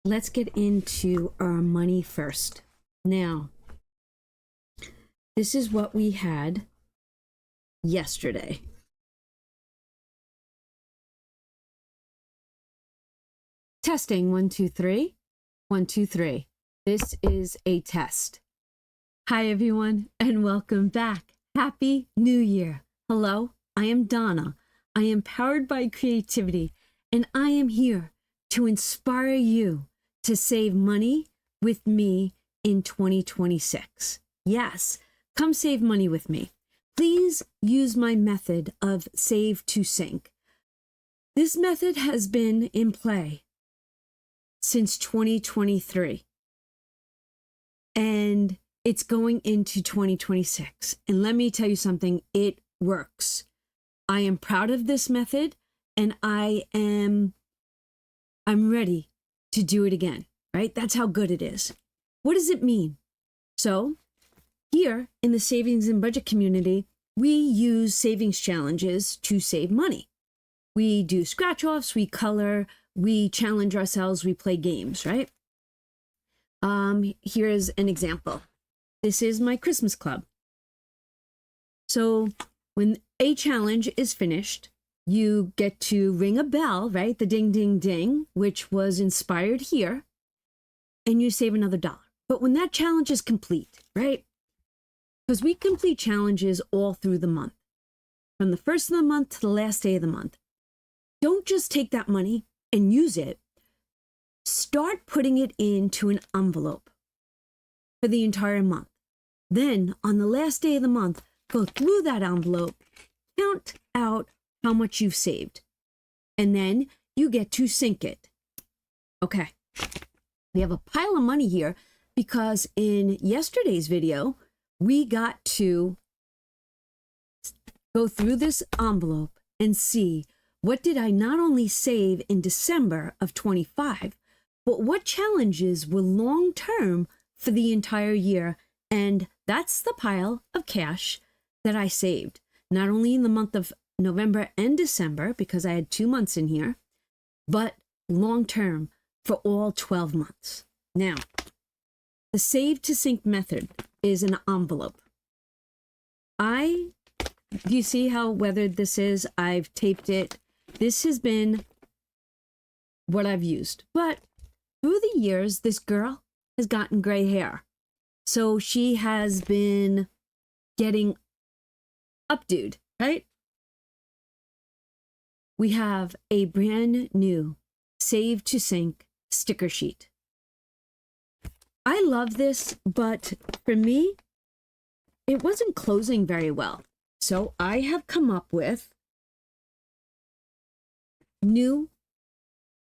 let's get into our money first. Now, this is what we had yesterday. Testing 1, 2, 3. 1, 2, 3. This is a test. Hi, everyone, and welcome back. Happy New Year. Hello, I am Donna. I am powered by creativity, and I am here to inspire you to save money with me in 2026. Yes, come save money with me. Please use my method of save to sync. This method has been in play since 2023, and it's going into 2026. And let me tell you something, it works. I am proud of this method, and I'm ready to do it again, right? That's how good it is. What does it mean? So here in the savings and budget community, we use savings challenges to save money. We do scratch offs, we color, we challenge ourselves, we play games, right? Here's an example. This is my Christmas club. So when a challenge is finished, you get to ring a bell, right? The ding, ding, ding, which was inspired here, and you save another $1. But when that challenge is complete, right? Because we complete challenges all through the month, from the first of the month to the last day of the month. Don't just take that money and use it. Start putting it into an envelope for the entire month. Then on the last day of the month, go through that envelope, count out how much you've saved, and then you get to sync it. Okay, we have a pile of money here because in yesterday's video, we got to go through this envelope and see what did I not only save in December of 25, but what challenges were long-term for the entire year. And that's the pile of cash that I saved, not only in the month of November and December, because I had 2 months in here, but long-term for all 12 months. Now, the save to sync method is an envelope. Do you see how weathered this is? I've taped it. This has been what I've used. But through the years, this girl has gotten gray hair. So she has been getting updoed, right? We have a brand new Save to Sync sticker sheet. I love this, but for me, it wasn't closing very well. So I have come up with new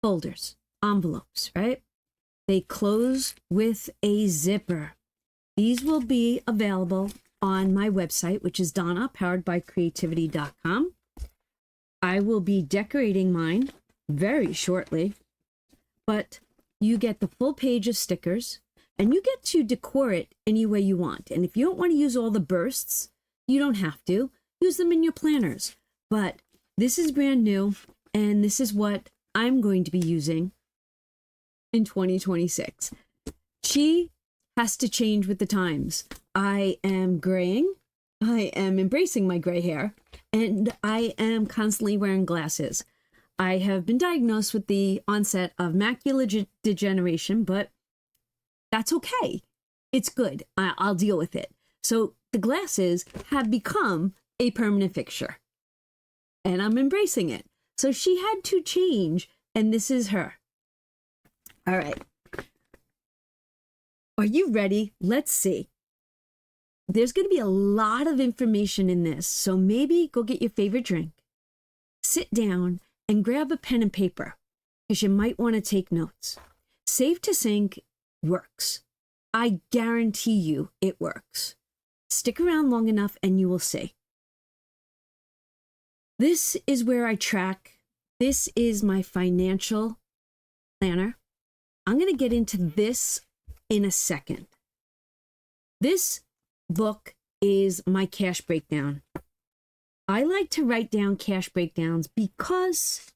folders, envelopes, right? They close with a zipper. These will be available on my website, which is Donna, poweredbycreativity.com. I will be decorating mine very shortly, but you get the full page of stickers, and you get to decor it any way you want. And if you don't want to use all the bursts, you don't have to. Use them in your planners. But this is brand new, and this is what I'm going to be using in 2026. She has to change with the times. I am graying. I am embracing my gray hair, and I am constantly wearing glasses. I have been diagnosed with the onset of macular degeneration, but that's okay. It's good. I'll deal with it. So the glasses have become a permanent fixture, and I'm embracing it. So she had to change, and this is her. All right. Are you ready? Let's see. There's going to be a lot of information in this, so maybe go get your favorite drink, sit down, and grab a pen and paper, because you might want to take notes. Save to Sync works. I guarantee you it works. Stick around long enough and you will see. This is where I track. This is my financial planner. I'm going to get into this in a second. This book is my cash breakdown. I like to write down cash breakdowns because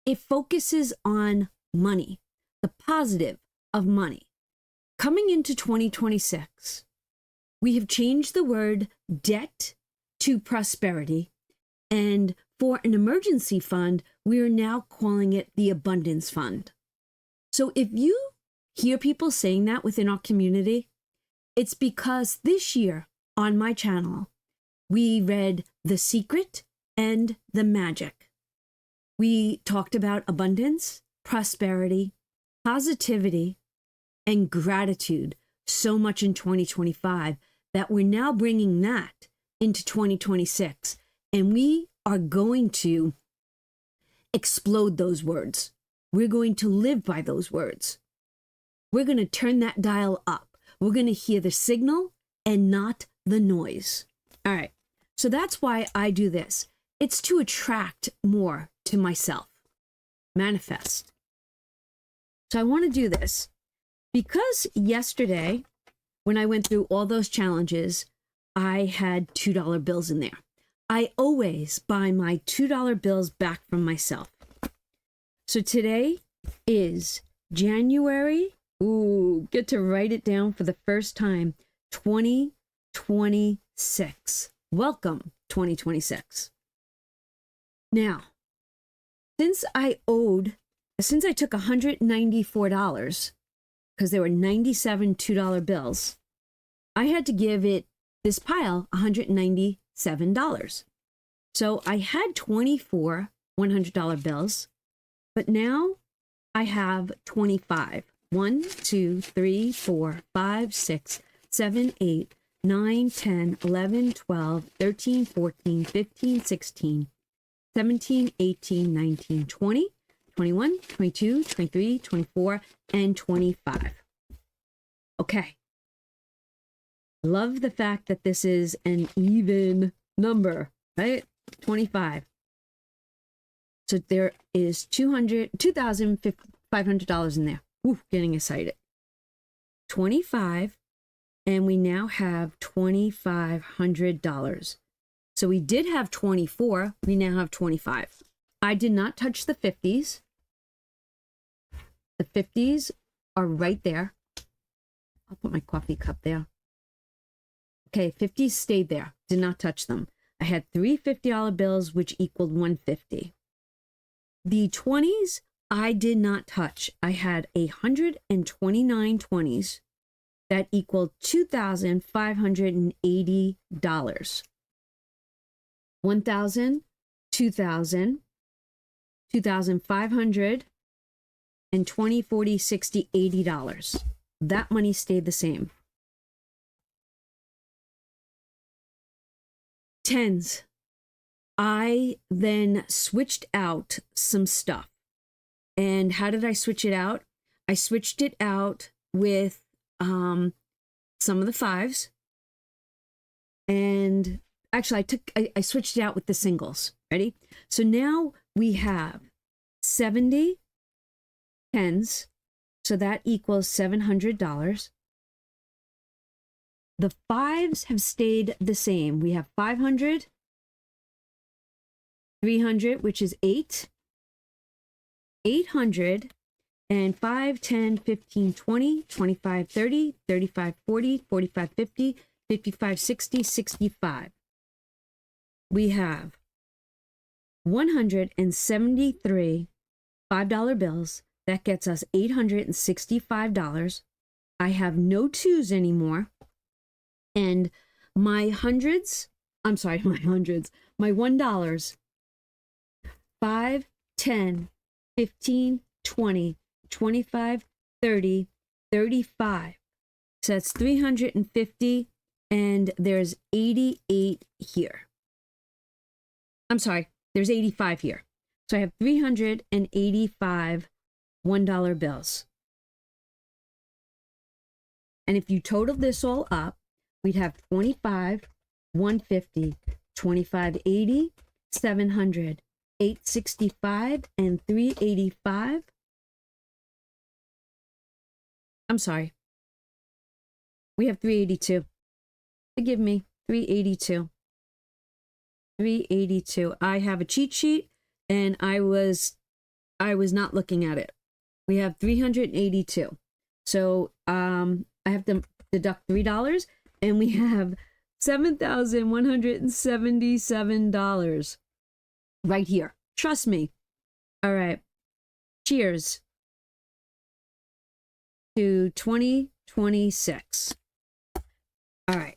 it focuses on money. the positive of money. Coming into 2026, we have changed the word debt to prosperity. And for an emergency fund, we are now calling it the abundance fund. So if you hear people saying that within our community, it's because this year on my channel, we read The Secret and The Magic. We talked about abundance, prosperity, positivity, and gratitude so much in 2025 that we're now bringing that into 2026. And we are going to explode those words. We're going to live by those words. We're going to turn that dial up. We're going to hear the signal and not the noise. All right. So that's why I do this. It's to attract more to myself. Manifest. So I want to do this because yesterday, when I went through all those challenges, I had $2 bills in there. I always buy my $2 bills back from myself. So today is January, get to write it down for the first time, 2026. Welcome, 2026. Now, since I took $194, because there were 97 $2 bills, I had to give this pile $197. So I had 24 $100 bills, but now I have 25. 1, 2, 3, 4, 5, 6, 7, 8, 9, 10, 11, 12, 13, 14, 15, 16, 17, 18, 19, 20, 21, 22, 23, 24, and 25. Okay. Love the fact that this is an even number, right? 25. So there is $2,500 in there. Ooh, getting excited. 25, and we now have $2,500. So we did have 24, we now have 25. I did not touch the 50s. The 50s are right there. I'll put my coffee cup there. Okay, 50s stayed there. Did not touch them. I had 3 $50 bills, which equaled 150. The 20s, I did not touch. I had 129 20s that equaled $2,580. 1,000, 2,000, 2,500, and 20, 40, 60, $80. That money stayed the same. 10s. I then switched out some stuff. And how did I switch it out? I switched it out with some of the 5s. And actually, I switched it out with the singles. Ready? So now we have 70 10s. So that equals $700. The 5s have stayed the same. We have 500, 300, which is 8, 800, and 5, 10, 15, 20, 25, 30, 35, 40, 45, 50, 55, 60, 65. We have 173 $5 bills. That gets us $865. I have no 2s anymore. And my $1s, my $1, 5, 10, 15, 20, 25, 30, 35. So that's 350, and there's 88 here. I'm sorry, there's 85 here. So I have 385 $1 bills. And if you total this all up, we'd have 25, 150, 2580, 700, 865, and 385. I'm sorry. We have 382. Forgive me, 382. 382. I have a cheat sheet and I was not looking at it. we have 382. So I have to deduct $3 and we have $7,177 right here. Trust me. All right. Cheers to 2026. All right.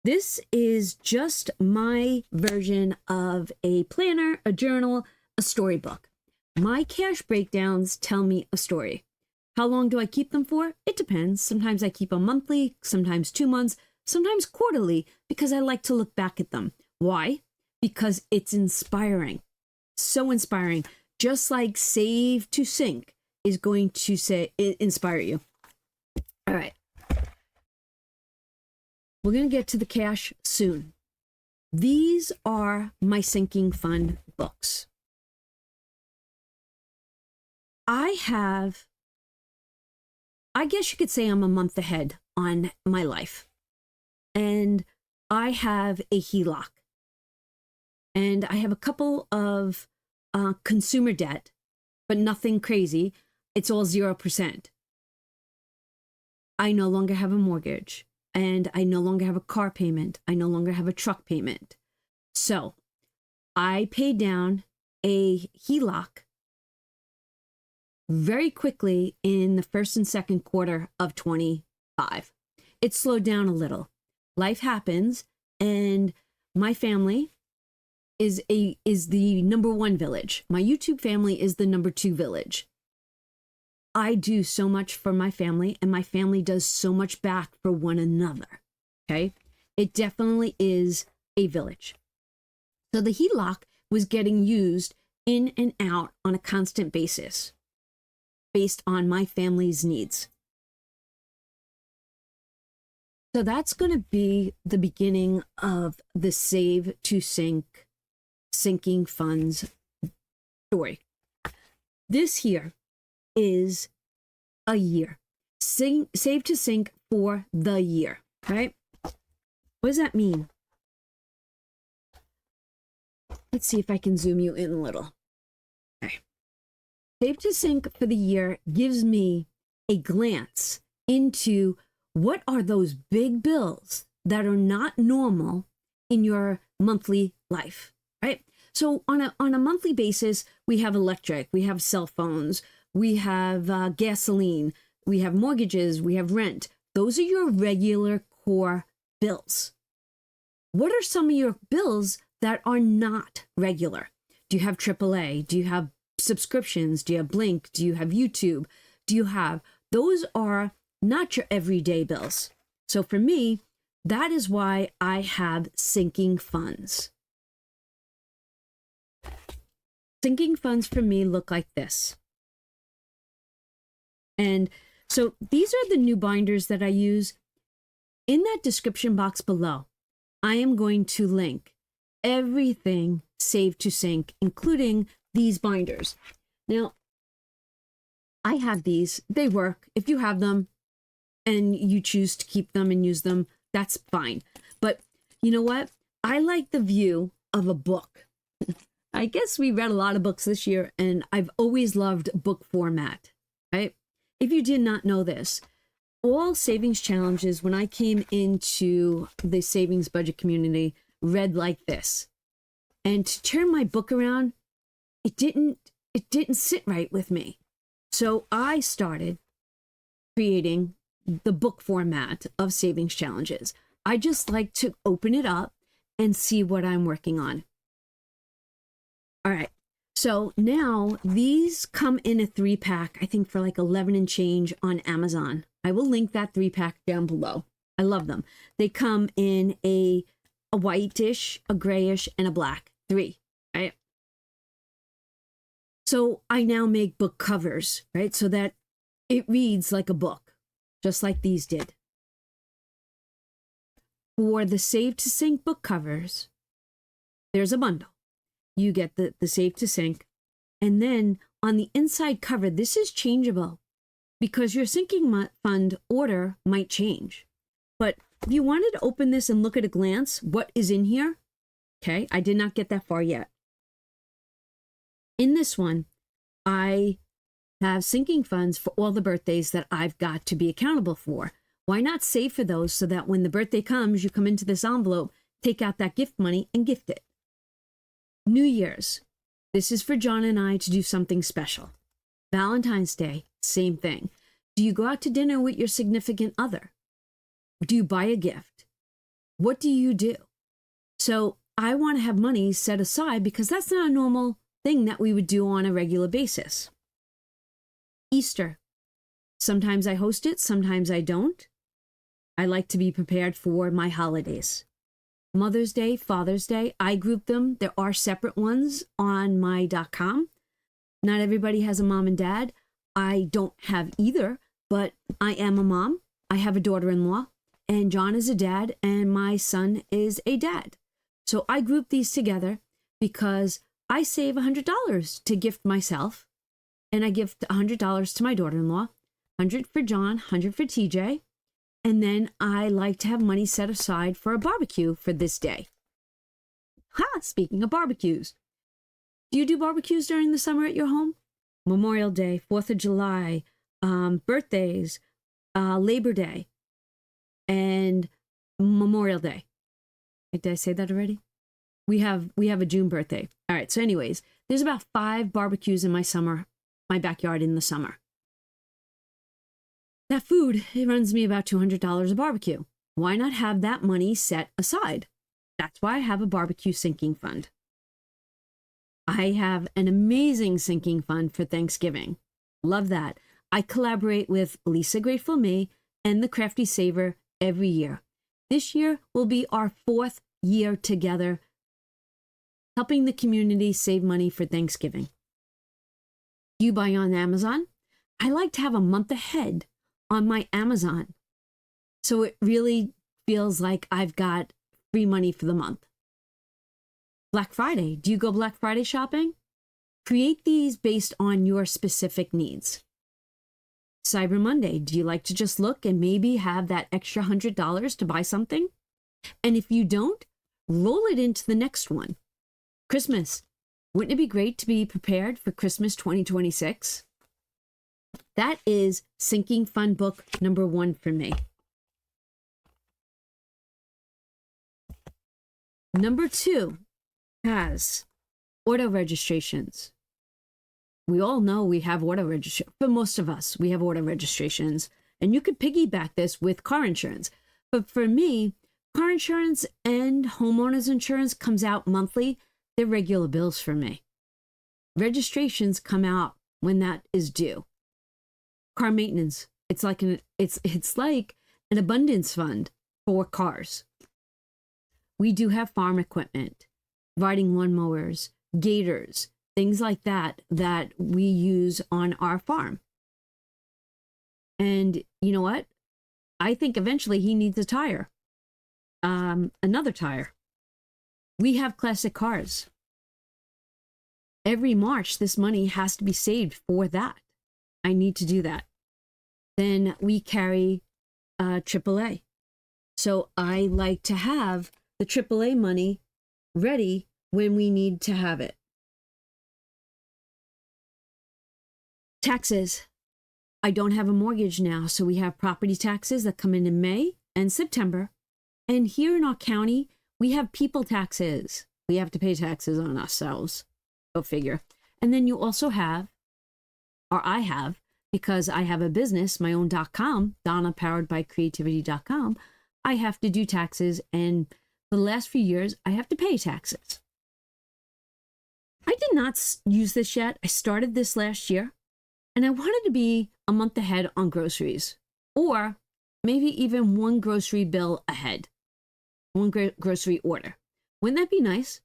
This is just my version of a planner, a journal, a storybook. My cash breakdowns tell me a story. How long do I keep them for? It depends. Sometimes I keep them monthly, sometimes 2 months, sometimes quarterly, because I like to look back at them. Why? Because it's inspiring. So inspiring. Just like Save to Sync is going to inspire you. All right. We're going to get to the cash soon. These are my sinking fund books. I guess you could say I'm a month ahead on my life. And I have a HELOC. And I have a couple of consumer debt, but nothing crazy. It's all 0%. I no longer have a mortgage. And I no longer have a car payment. I no longer have a truck payment. So I paid down a HELOC very quickly in the first and second quarter of 25. It slowed down a little. Life happens, and my family is the number one village. My YouTube family is the number 2 village. I do so much for my family, and my family does so much back for one another. Okay? It definitely is a village. So the HELOC was getting used in and out on a constant basis based on my family's needs. So that's going to be the beginning of the Save to Sync sinking funds story. This here is a year. Save to Sync for the year, right? What does that mean? Let's see if I can zoom you in a little. Okay. Save to Sync for the year gives me a glance into what are those big bills that are not normal in your monthly life, right? So on a monthly basis, we have electric, we have cell phones, we have gasoline, we have mortgages, we have rent. Those are your regular core bills. What are some of your bills that are not regular? Do you have AAA? Do you have subscriptions? Do you have Blink? Do you have YouTube? Those are not your everyday bills. So for me, that is why I have sinking funds. Sinking funds for me look like this. And so these are the new binders that I use. In that description box below, I am going to link everything Save to Sync, including these binders. Now, I have these. They work. If you have them and you choose to keep them and use them, that's fine. But you know what? I like the view of a book. I guess we read a lot of books this year, and I've always loved book format, right? If you did not know this, all savings challenges, when I came into the savings budget community, read like this. And to turn my book around, it didn't sit right with me. So I started creating the book format of savings challenges. I just like to open it up and see what I'm working on. All right. So now these come in a 3-pack, I think for like 11 and change on Amazon. I will link that 3-pack down below. I love them. They come in a whitish, a grayish, and a black. 3, right? So I now make book covers, right? So that it reads like a book, just like these did. For the Save to Sync book covers, there's a bundle. You get the Save to Sync. And then on the inside cover, this is changeable because your sinking fund order might change. But if you wanted to open this and look at a glance, what is in here? Okay, I did not get that far yet. In this one, I have sinking funds for all the birthdays that I've got to be accountable for. Why not save for those so that when the birthday comes, you come into this envelope, take out that gift money and gift it? New Year's. This is for John and I to do something special. Valentine's Day, same thing. Do you go out to dinner with your significant other? Do you buy a gift? What do you do? So I want to have money set aside because that's not a normal thing that we would do on a regular basis. Easter. Sometimes I host it, sometimes I don't. I like to be prepared for my holidays. Mother's Day, Father's Day, I group them. There are separate ones on my .com. Not everybody has a mom and dad. I don't have either, but I am a mom. I have a daughter-in-law, and John is a dad, and my son is a dad. So I group these together because I save $100 to gift myself, and I gift $100 to my daughter-in-law, $100 for John, $100 for TJ, and then I like to have money set aside for a barbecue for this day. Speaking of barbecues. Do you do barbecues during the summer at your home? Memorial Day, 4th of July, birthdays, Labor Day, and Memorial Day. Did I say that already? We have a June birthday. All right, so anyways, there's about 5 barbecues in my backyard in the summer. That food, it runs me about $200 a barbecue. Why not have that money set aside? That's why I have a barbecue sinking fund. I have an amazing sinking fund for Thanksgiving. Love that. I collaborate with Lisa Grateful Me and the Crafty Saver every year. This year will be our 4th year together, helping the community save money for Thanksgiving. Do you buy on Amazon? I like to have a month ahead on my Amazon, so it really feels like I've got free money for the month. Black Friday. Do you go Black Friday shopping? Create these based on your specific needs. Cyber Monday. Do you like to just look and maybe have that extra $100 to buy something? And if you don't, roll it into the next one. Christmas. Wouldn't it be great to be prepared for Christmas 2026? That is sinking fund book number 1 for me. Number 2 has auto registrations. We all know we have auto registration. For most of us, we have auto registrations. And you could piggyback this with car insurance. But for me, car insurance and homeowners insurance comes out monthly. They're regular bills for me. Registrations come out when that is due. Car maintenance. It's like an abundance fund for cars. We do have farm equipment, riding lawnmowers, gators, things like that we use on our farm. And you know what? I think eventually he needs a tire. Another tire. We have classic cars. Every March, this money has to be saved for that. I need to do that. Then we carry AAA. So I like to have the AAA money ready when we need to have it. Taxes. I don't have a mortgage now, so we have property taxes that come in May and September. And here in our county, we have people taxes. We have to pay taxes on ourselves. Go figure. And then you also have, or I have, because I have a business, my own .com, Donna powered by creativity.com, I have to do taxes, and for the last few years, I have to pay taxes. I did not use this yet. I started this last year, and I wanted to be a month ahead on groceries, or maybe even one grocery bill ahead, one grocery order. Wouldn't that be nice?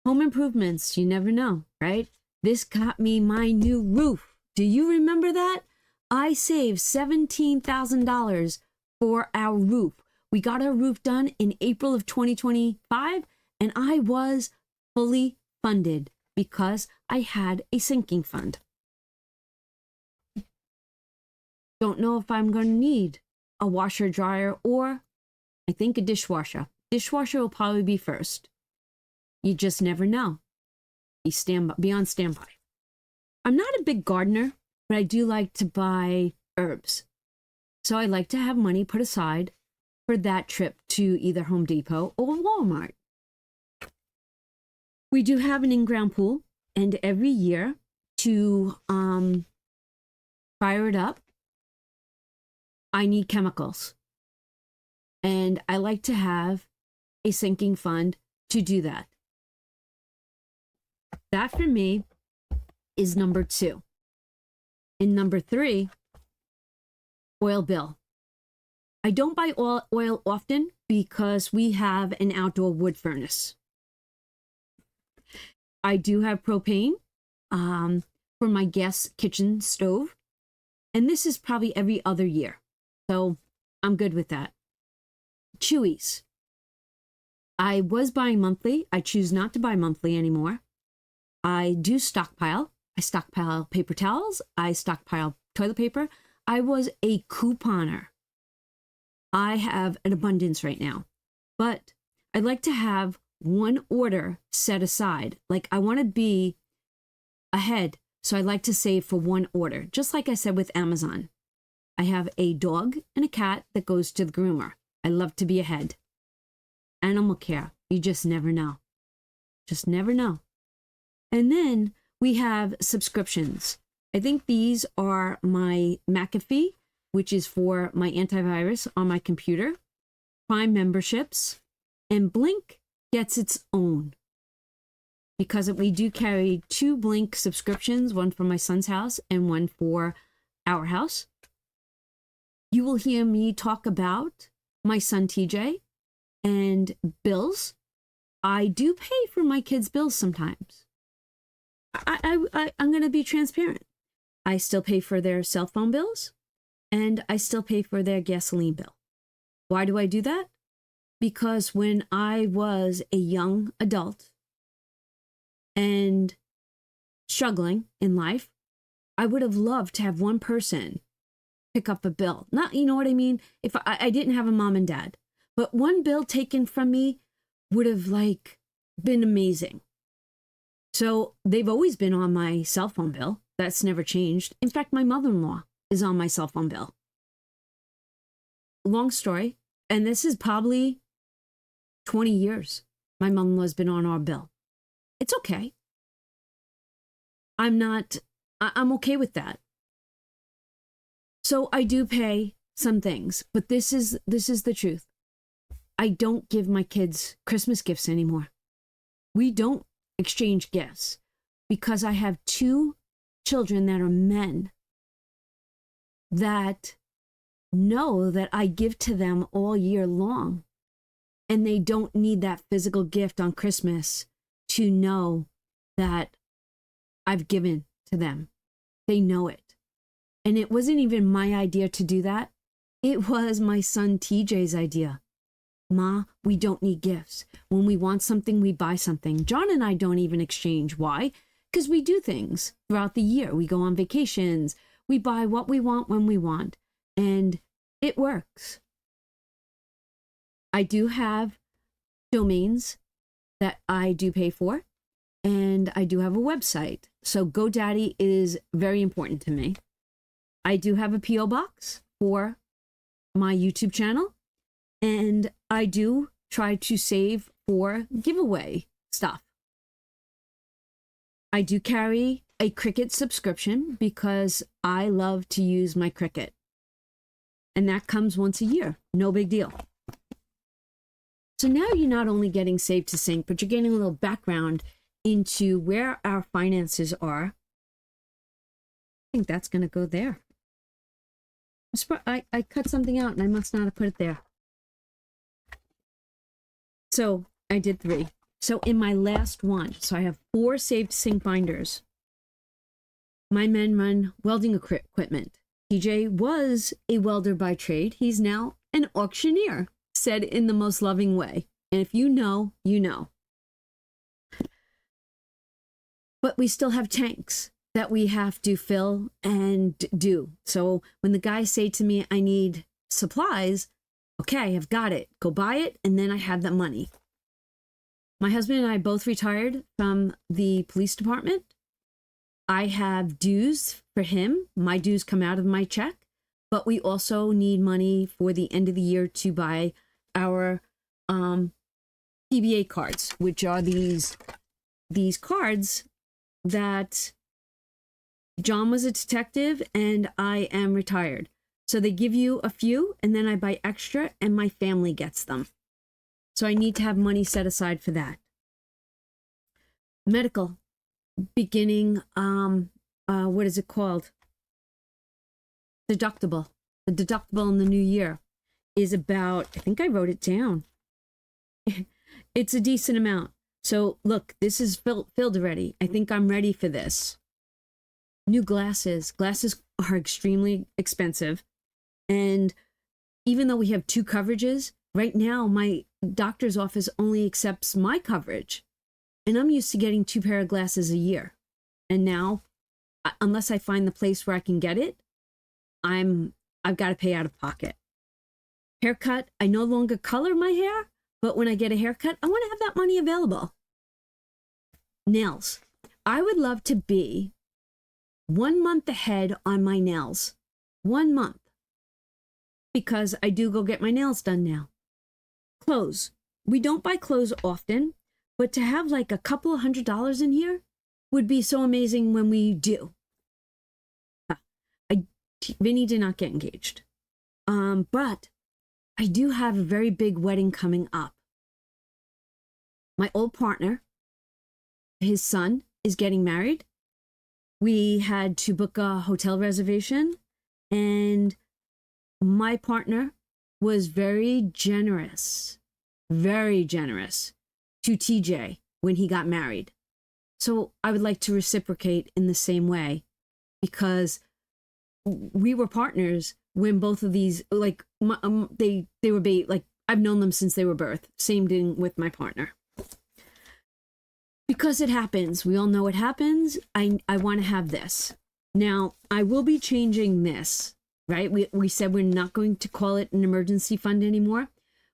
Home improvements, you never know, right? This got me my new roof. Do you remember that? I saved $17,000 for our roof. We got our roof done in April of 2025, and I was fully funded because I had a sinking fund. Don't know if I'm going to need a washer, dryer, or I think a dishwasher. Dishwasher will probably be first. You just never know. Be on standby. I'm not a big gardener, but I do like to buy herbs. So I like to have money put aside for that trip to either Home Depot or Walmart. We do have an in-ground pool, and every year to fire it up, I need chemicals. And I like to have a sinking fund to do that. That for me is number 2. And number 3, oil bill. I don't buy oil often because we have an outdoor wood furnace. I do have propane for my gas kitchen stove. And this is probably every other year. So I'm good with that. Chewies. I was buying monthly. I choose not to buy monthly anymore. I do stockpile. I stockpile paper towels. I stockpile toilet paper. I was a couponer. I have an abundance right now. But I'd like to have one order set aside. Like I want to be ahead. So I like to save for one order. Just like I said with Amazon. I have a dog and a cat that goes to the groomer. I love to be ahead. Animal care. You just never know. Just never know. And then we have subscriptions. I think these are my McAfee, which is for my antivirus on my computer, Prime memberships, and Blink gets its own. Because we do carry 2 Blink subscriptions, one for my son's house and one for our house. You will hear me talk about my son TJ and bills. I do pay for my kids' bills sometimes. I'm going to be transparent. I still pay for their cell phone bills and I still pay for their gasoline bill. Why do I do that? Because when I was a young adult and struggling in life, I would have loved to have one person pick up a bill. Not, you know what I mean? If I didn't have a mom and dad, but one bill taken from me would have been amazing. So they've always been on my cell phone bill. That's never changed. In fact, my mother-in-law is on my cell phone bill. Long story. And this is probably 20 years. My mother-in-law's been on our bill. It's okay. I'm okay with that. So I do pay some things, but this is the truth. I don't give my kids Christmas gifts anymore. We don't exchange gifts because I have 2 children that are men that know that I give to them all year long. And they don't need that physical gift on Christmas to know that I've given to them. They know it. And it wasn't even my idea to do that. It was my son TJ's idea. Ma, we don't need gifts. When we want something, we buy something. John and I don't even exchange. Why? Because we do things throughout the year. We go on vacations. We buy what we want when we want. And it works. I do have domains that I do pay for. And I do have a website. So GoDaddy is very important to me. I do have a P.O. box for my YouTube channel. And I do try to save for giveaway stuff. I do carry a Cricut subscription because I love to use my Cricut. And that comes once a year. No big deal. So now you're not only getting Save to Sync, but you're getting a little background into where our finances are. I think that's going to go there. I cut something out and I must not have put it there. So I did 3. So in my last one, so I have 4 Save to Sync binders. My men run welding equipment. TJ was a welder by trade. He's now an auctioneer, said in the most loving way. And if you know, you know. But we still have tanks that we have to fill and do. So when the guys say to me, I need supplies, okay, I've got it. Go buy it, and then I have the money. My husband and I both retired from the police department. I have dues for him. My dues come out of my check, but we also need money for the end of the year to buy our PBA cards, which are these cards that John was a detective and I am retired. So they give you a few and then I buy extra and my family gets them. So I need to have money set aside for that. Medical, beginning, what is it called? Deductible. The deductible in the new year is about, I think I wrote it down. It's a decent amount. So look, this is filled already. I think I'm ready for this. New glasses. Glasses are extremely expensive. And even though we have 2 coverages, right now my doctor's office only accepts my coverage. And I'm used to getting 2 pair of glasses a year. And now, unless I find the place where I can get it, I've got to pay out of pocket. Haircut, I no longer color my hair, but when I get a haircut, I want to have that money available. Nails. I would love to be 1 month ahead on my nails. 1 month. Because I do go get my nails done now. Clothes. We don't buy clothes often, but to have like a couple of $100s in here would be so amazing when we do. Vinny did not get engaged. But I do have a very big wedding coming up. My old partner, his son, is getting married. We had to book a hotel reservation, and my partner was very generous to TJ when he got married. So I would like to reciprocate in the same way, because we were partners when both of these, like, they were like, I've known them since they were birth. Same thing with my partner. Because it happens. We all know it happens. I want to have this. Now, I will be changing this, right? We said we're not going to call it an emergency fund anymore.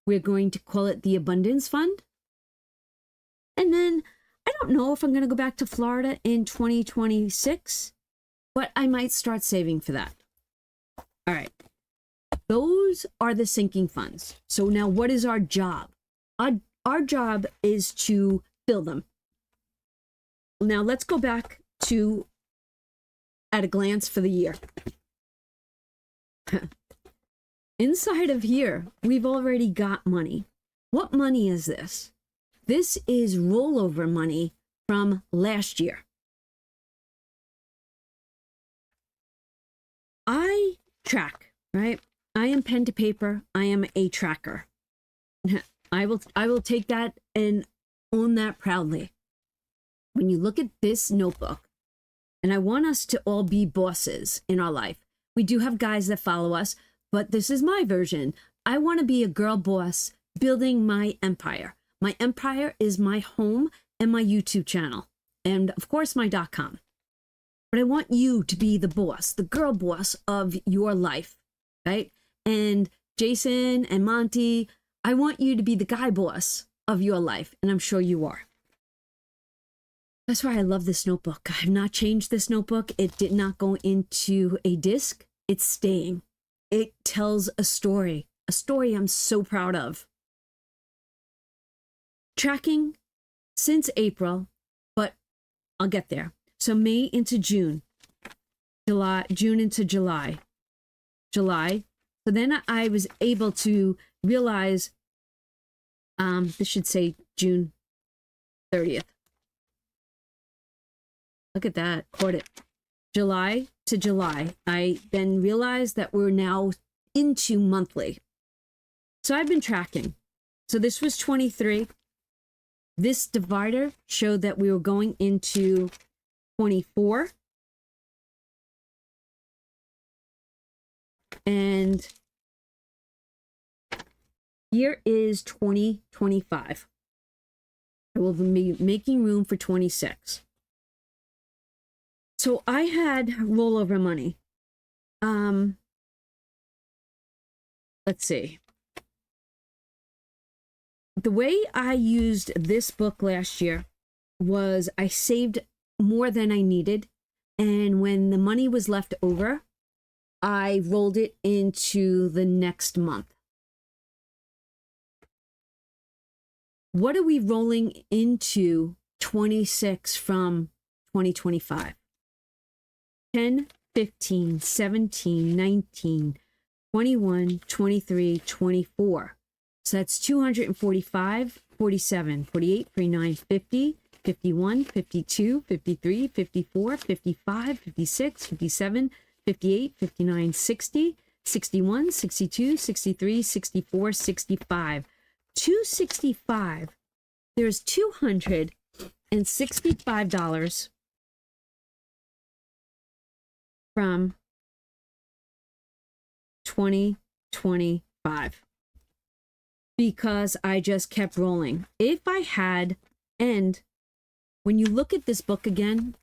We're going to call it the abundance fund. And then I don't know if I'm going to go back to Florida in 2026, but I might start saving for that. All right. Those are the sinking funds. So now what is our job? Our job is to fill them. Now let's go back to at a glance for the year. Inside of here, we've already got money. What money is this? This is rollover money from last year. I track, right? I am pen to paper. I am a tracker. I will take that and own that proudly. When you look at this notebook, and I want us to all be bosses in our life. We do have guys that follow us, but this is my version. I want to be a girl boss building my empire. My empire is my home and my YouTube channel, and of course my .com. But I want you to be the boss, the girl boss of your life, right? And Jason and Monty, I want you to be the guy boss of your life, and I'm sure you are. That's why I love this notebook. I have not changed this notebook. It did not go into a disc. It's staying. It tells a story I'm so proud of. Tracking since April, but I'll get there. So May into June, June into July. So then I was able to realize, this should say June 30th. Look at that, caught it. July to July. I then realized that we're now into monthly. So I've been tracking. So this was 23. This divider showed that we were going into 24. And here is 2025. I will be making room for 26. So I had rollover money. Let's see. The way I used this book last year was I saved more than I needed And when the money was left over, I rolled it into the next month. What are we rolling into 26 from 2025? 10, 15, 17, 19, 21, 23, 24. So that's 245, 47, 48, 49, 50, 51, 52, 53, 54, 55, 56, 57, 58, 59, 60, 61, 62, 63, 64, 65. 265. There's $265 from 2025 because I just kept rolling. If I had, and when you look at this book again,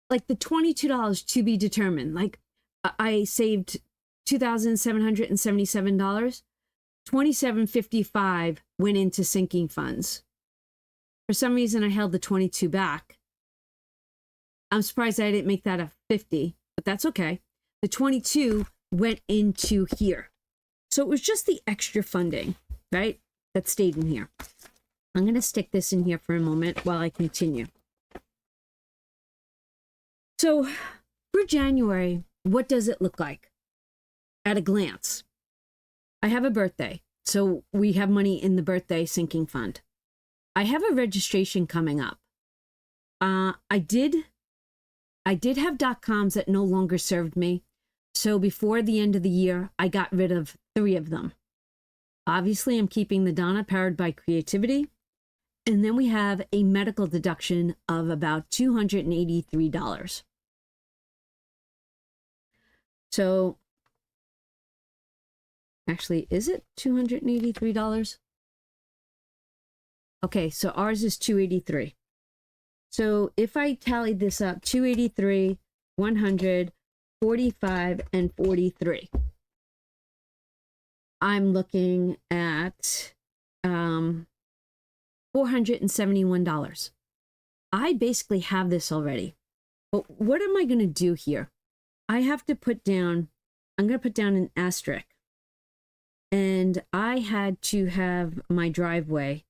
like the $22 to be determined, like I saved $2,777. $2,755 went into sinking funds. For some reason, I held the 22 back. I'm surprised I didn't make that a 50, but that's okay. The 22 went into here. So it was just the extra funding, right, that stayed in here. I'm going to stick this in here for a moment while I continue. So for January, what does it look like at a glance? I have a birthday, so we have money in the birthday sinking fund. I have a registration coming up. I did have .coms that no longer served me. So before the end of the year, I got rid of 3 of them. Obviously, I'm keeping the Donna powered by creativity. And then we have a medical deduction of about $283. So actually, is it $283? Okay, so ours is $283. So if I tallied this up, 283, 100, 45, and 43. I'm looking at $471. I basically have this already. But what am I going to do here? I have to put down, I'm going to put down an asterisk. And I had to have my driveway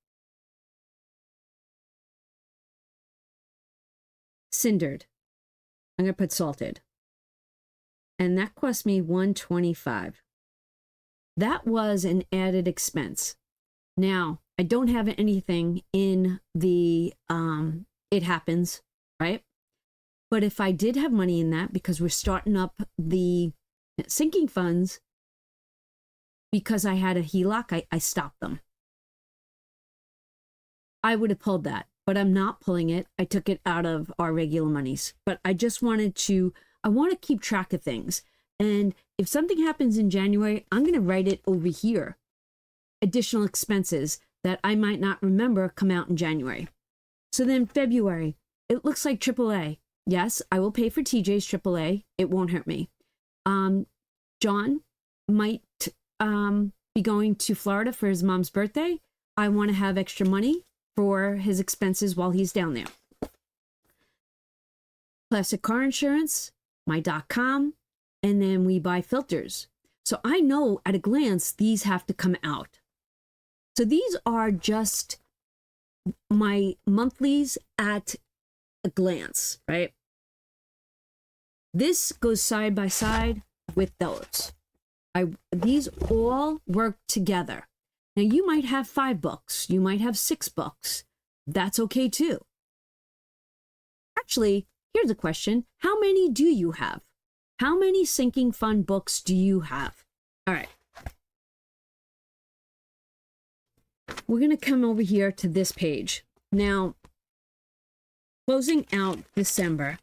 cindered. I'm going to put salted. And that cost me $125. That was an added expense. Now, I don't have anything in the it happens, right? But if I did have money in that, because we're starting up the sinking funds, because I had a HELOC, I stopped them. I would have pulled that, but I'm not pulling it. I took it out of our regular monies. But I just wanted to, I want to keep track of things. And if something happens in January, I'm going to write it over here. Additional expenses that I might not remember come out in January. So then February, it looks like AAA. Yes, I will pay for TJ's AAA. It won't hurt me. John might be going to Florida for his mom's birthday. I want to have extra money for his expenses while he's down there. Classic car insurance, my .com, and then we buy filters. So I know at a glance, these have to come out. So these are just my monthlies at a glance, right? This goes side by side with those. These all work together. Now you might have 5 books, you might have 6 books. That's okay too. Actually, here's a question. How many do you have? How many sinking fund books do you have? All right. We're going to come over here to this page. Now, closing out December,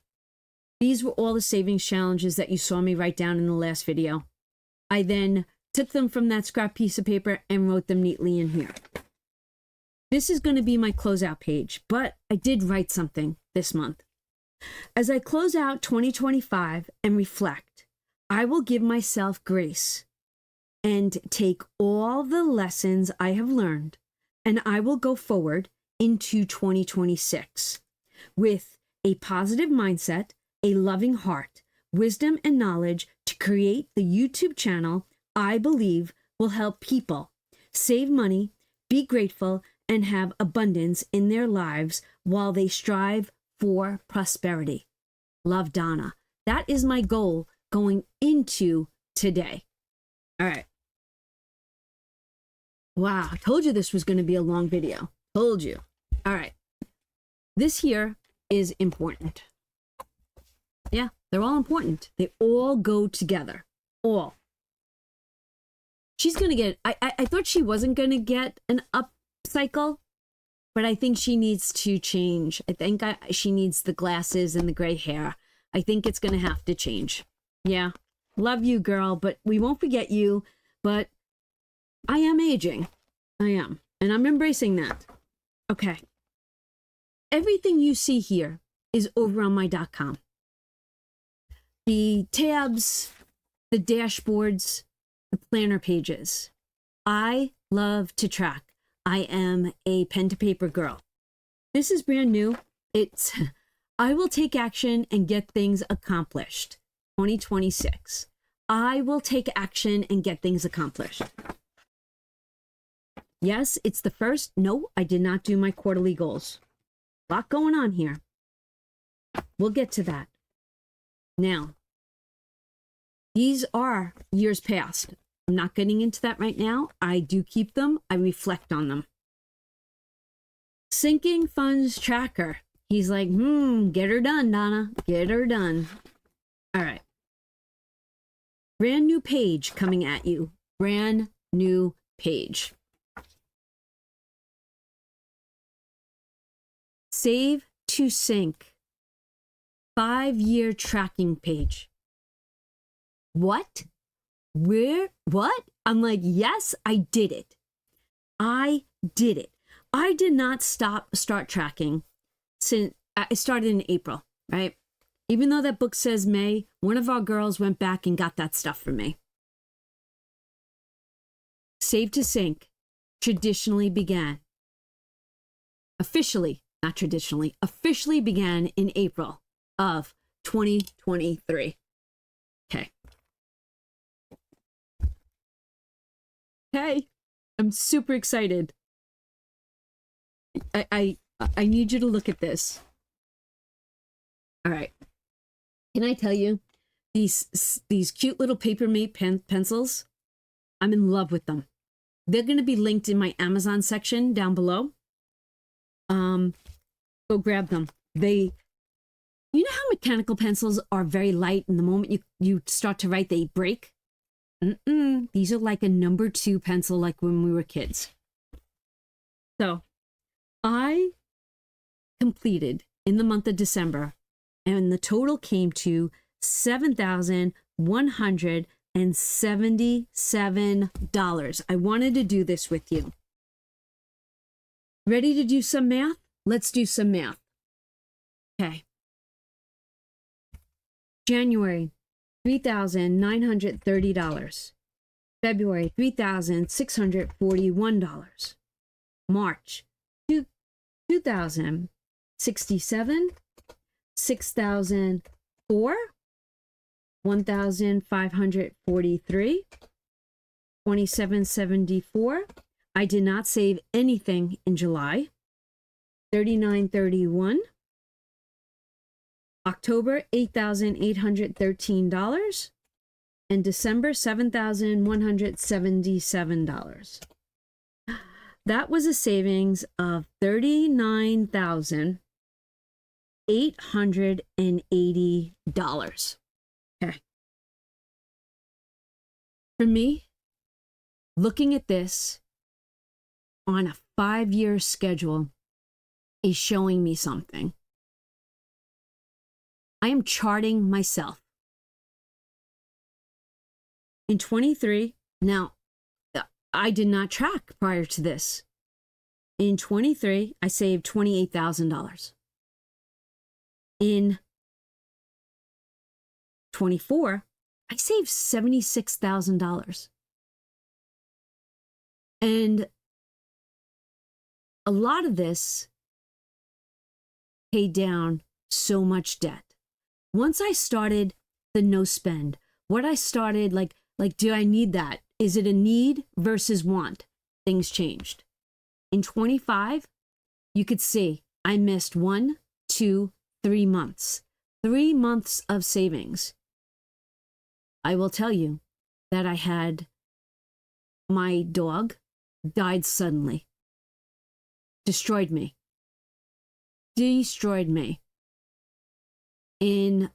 these were all the savings challenges that you saw me write down in the last video. I then took them from that scrap piece of paper and wrote them neatly in here. This is going to be my closeout page, but I did write something this month. As I close out 2025 and reflect, I will give myself grace and take all the lessons I have learned, and I will go forward into 2026 with a positive mindset, a loving heart, wisdom, and knowledge to create the YouTube channel I believe will help people save money, be grateful, and have abundance in their lives while they strive for prosperity. Love, Donna. That is my goal going into today. All right. Wow, I told you this was going to be a long video. Told you. All right. This here is important. Yeah, they're all important. They all go together. All. She's going to get, I thought she wasn't going to get an up cycle, but I think she needs to change. I think she needs the glasses and the gray hair. I think it's going to have to change. Yeah. Love you, girl, but we won't forget you. But I am aging. I am. And I'm embracing that. Okay. Everything you see here is over on my.com. The tabs, the dashboards, the planner pages. I love to track. I am a pen to paper girl. This is brand new. It's I will take action and get things accomplished. 2026. I will take action and get things accomplished. Yes, it's the first. No, I did not do my quarterly goals. A lot going on here. We'll get to that. Now, these are years past. I'm not getting into that right now. I do keep them. I reflect on them. Sinking funds tracker. He's like, get her done, Donna. Get her done. All right. Brand new page coming at you. Brand new page. Save to sync. 5-year tracking page. What? Where? What? I'm like, yes, I did it. I did it. I did not start tracking since I started in April, right? Even though that book says May, one of our girls went back and got that stuff for me. Save to Sync traditionally began, officially, not traditionally, officially began in April of 2023. Okay. Hey, I'm super excited. I need you to look at this. All right. Can I tell you, these cute little Papermate pencils, I'm in love with them. They're going to be linked in my Amazon section down below. Go grab them. You know how mechanical pencils are very light, and the moment you start to write, they break? These are like a number 2 pencil, like when we were kids. So I completed in the month of December, and the total came to $7,177. I wanted to do this with you. Ready to do some math? Let's do some math. Okay. January, $3,930. February, $3,641. March, $2,067. 6,004. 1,543. 2,774. I did not save anything in July. 3,931. October, $8,813. And December, $7,177. That was a savings of $39,880. Okay. For me, looking at this on a 5-year schedule is showing me something. I am charting myself. In 23, now, I did not track prior to this. In 23, I saved $28,000. In 24, I saved $76,000. And a lot of this paid down so much debt. Once I started the no spend, what I started, like, do I need that? Is it a need versus want? Things changed. In 25, you could see I missed 1, 2, 3 months. 3 months of savings. I will tell you that I had my dog died suddenly. Destroyed me. Destroyed me. In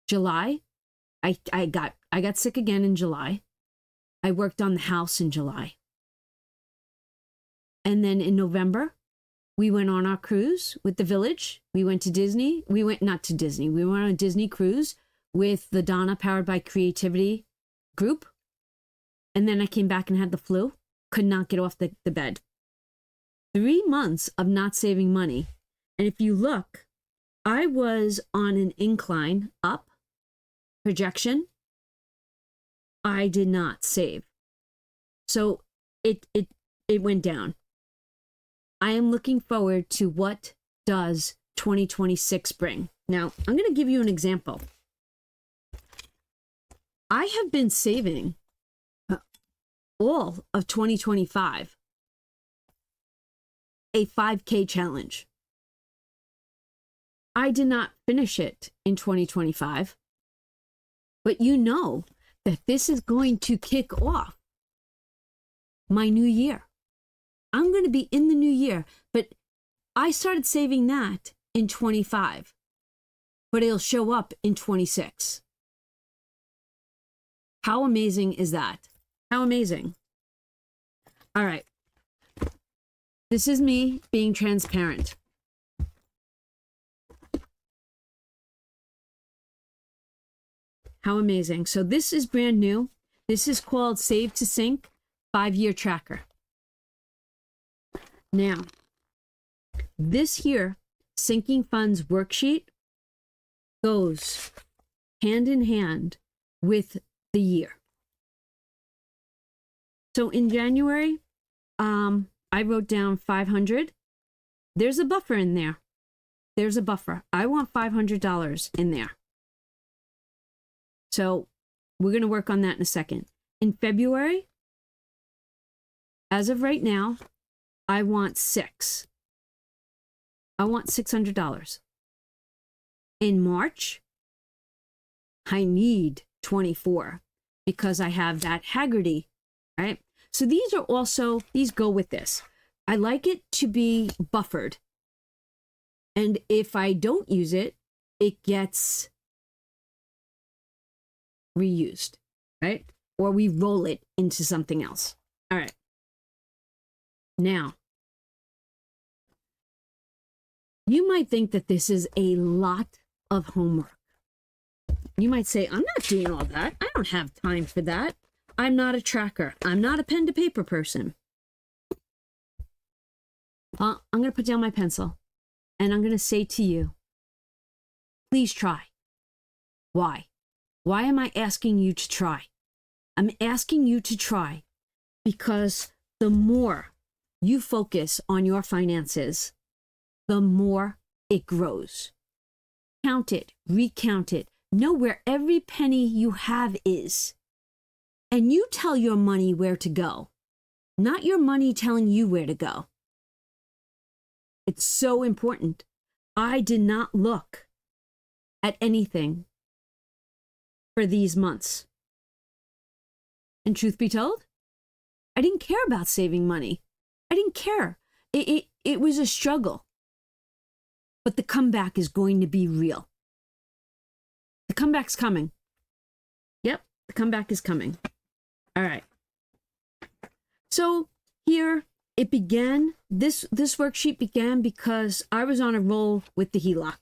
July, I got sick again in July. I worked on the house in July. And then in November, we went on our cruise with the village. We went to Disney. We went not to Disney. We went on a Disney cruise with the Donna Powered by Creativity group. And then I came back and had the flu. Could not get off the bed. 3 months of not saving money. And if you look, I was on an incline up projection. I did not save. So it went down. I am looking forward to what does 2026 bring. Now, I'm going to give you an example. I have been saving all of 2025 a 5K challenge. I did not finish it in 2025, but you know that this is going to kick off my new year. I'm going to be in the new year, but I started saving that in 25, but it'll show up in 26. How amazing is that? How amazing. All right. This is me being transparent. How amazing. So this is brand new. This is called Save to Sync 5-year tracker. Now, this here, sinking funds worksheet goes hand in hand with the year. So in January, I wrote down 500. There's a buffer in there. There's a buffer. I want $500 in there. So we're going to work on that in a second. In February, as of right now, I want $600. In March, I need 24 because I have that Haggerty, right? So these are also, these go with this. I like it to be buffered. And if I don't use it, it gets reused, right? Or we roll it into something else. All right. Now, you might think that this is a lot of homework. You might say, I'm not doing all that. I don't have time for that. I'm not a tracker. I'm not a pen to paper person. I'm going to put down my pencil and I'm going to say to you, please try. Why? Why am I asking you to try? I'm asking you to try because the more you focus on your finances, the more it grows. Count it, recount it, know where every penny you have is. And you tell your money where to go, not your money telling you where to go. It's so important. I did not look at anything for these months. And truth be told, I didn't care about saving money. I didn't care. It was a struggle. But the comeback is going to be real. The comeback's coming. Yep, the comeback is coming. All right. So here it began. This worksheet began because I was on a roll with the HELOC.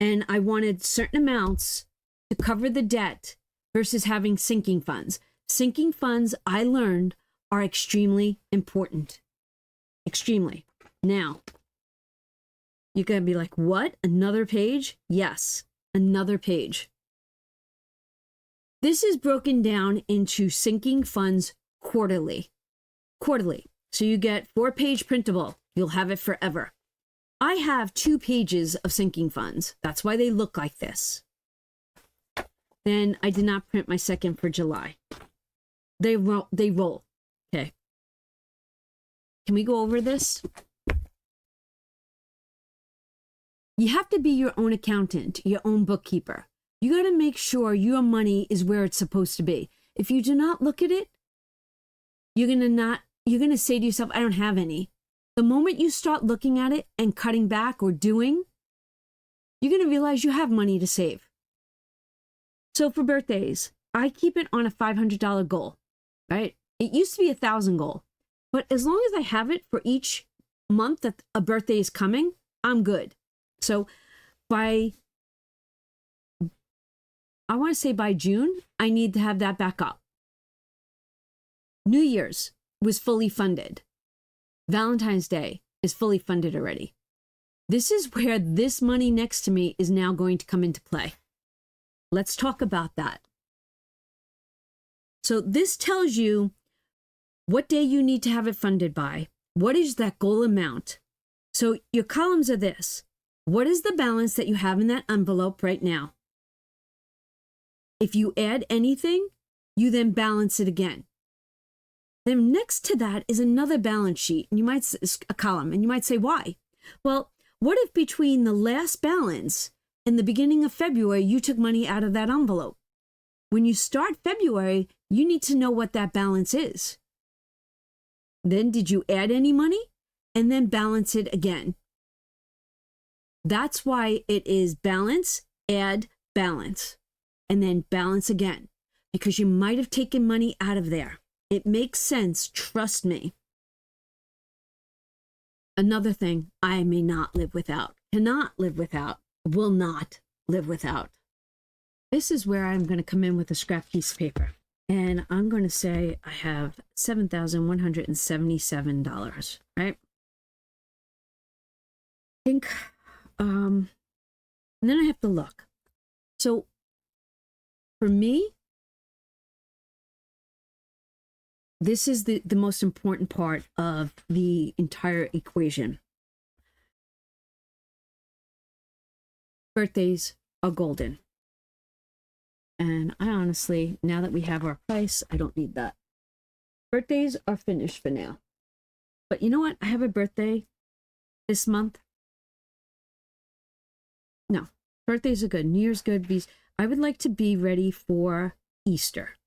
And I wanted certain amounts to cover the debt versus having sinking funds. Sinking funds, I learned, are extremely important. Extremely. Now, you're going to be like, what? Another page? Yes, another page. This is broken down into sinking funds quarterly. quarterly. So you get 4-page printable. You'll have it forever. I have 2 pages of sinking funds. That's why they look like this. Then I did not print my second for July. They roll. Okay. Can we go over this? You have to be your own accountant, your own bookkeeper. You got to make sure your money is where it's supposed to be. If you do not look at it, you're going to say to yourself, I don't have any. The moment you start looking at it and cutting back or doing, you're going to realize you have money to save. So for birthdays, I keep it on a $500 goal, right? It used to be $1,000 goal, but as long as I have it for each month that a birthday is coming, I'm good. So I want to say by June, I need to have that back up. New Year's was fully funded. Valentine's Day is fully funded already. This is where this money next to me is now going to come into play. Let's talk about that. So this tells you what day you need to have it funded by. What is that goal amount? So your columns are this. What is the balance that you have in that envelope right now? If you add anything, you then balance it again. Then next to that is another balance sheet, and a column, and you might say, why? Well, what if between the last balance and the beginning of February, you took money out of that envelope? When you start February, you need to know what that balance is. Then did you add any money? And then balance it again. That's why it is balance, add, balance, and then balance again, because you might have taken money out of there. It makes sense, trust me. Another thing I may not live without, cannot live without, will not live without. This is where I'm going to come in with a scrap piece of paper. And I'm going to say I have $7,177, right? I think, and then I have to look. So for me, this is the most important part of the entire equation. Birthdays are golden. And I honestly, now that we have our price, I don't need that. Birthdays are finished for now. But you know what? I have a birthday this month. No, birthdays are good. New Year's good. I would like to be ready for Easter.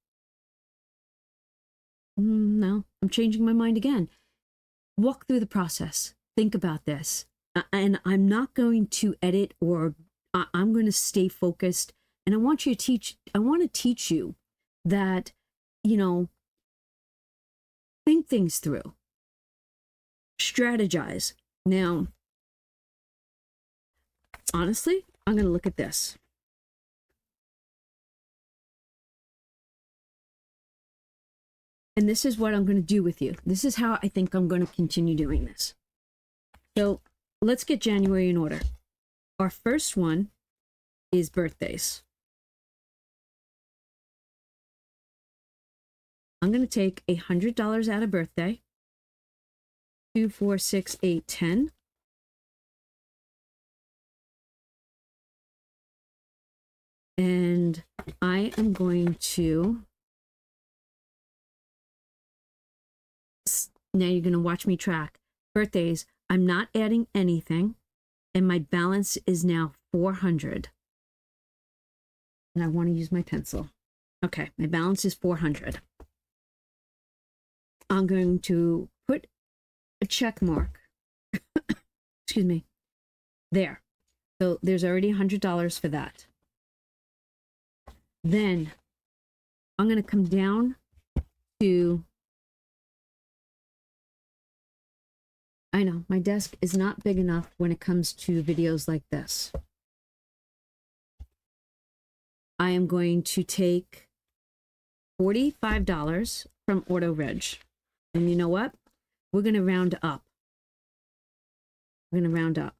No, I'm changing my mind again. Walk through the process. Think about this. And I'm not going to edit, or I'm going to stay focused. And I want to teach you that, think things through. Strategize. Now, honestly, I'm going to look at this. And this is what I'm going to do with you. This is how I think I'm going to continue doing this. So let's get January in order. Our first one is birthdays. I'm going to take $100 out of birthday. 2, 4, 6, 8, 10. And I am going to, now you're going to watch me track. Birthdays, I'm not adding anything. And my balance is now 400. And I want to use my pencil. Okay, my balance is 400. I'm going to put a check mark. Excuse me. There. So there's already $100 for that. Then I'm going to come down to, I know my desk is not big enough when it comes to videos like this. I am going to take $45 from Auto Reg. And you know what? We're going to round up. We're going to round up.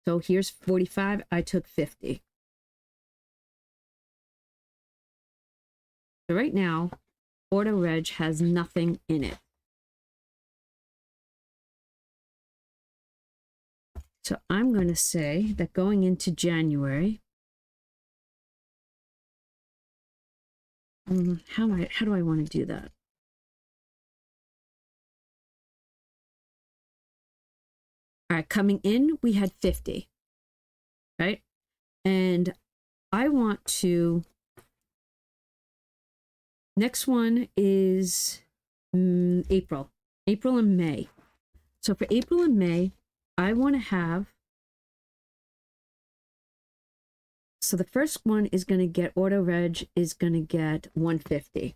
So here's 45. I took 50. So right now, Auto Reg has nothing in it. So I'm going to say that going into January, how do I want to do that? All right, coming in, we had 50, right? And I want to, next one is April and May. So for April and May, I want to have, so the first one is going to get, auto reg is going to get 150.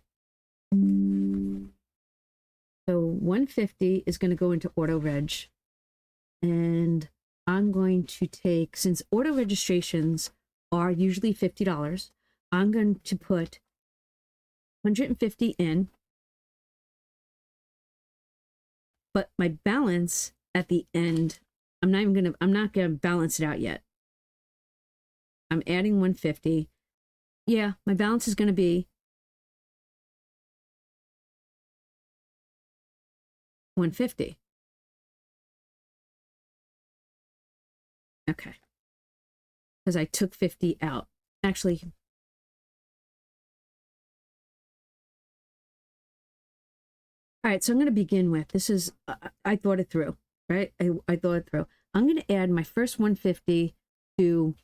So 150 is going to go into auto reg. And I'm going to take, since auto registrations are usually $50, I'm going to put 150 in. But my balance at the end, I'm not gonna balance it out yet. I'm adding 150. Yeah, my balance is gonna be 150. Okay. Because I took 50 out. Actually, all right, so I'm going to begin with, this is, I thought it through, right? I thought it through. I'm going to add my first 150 to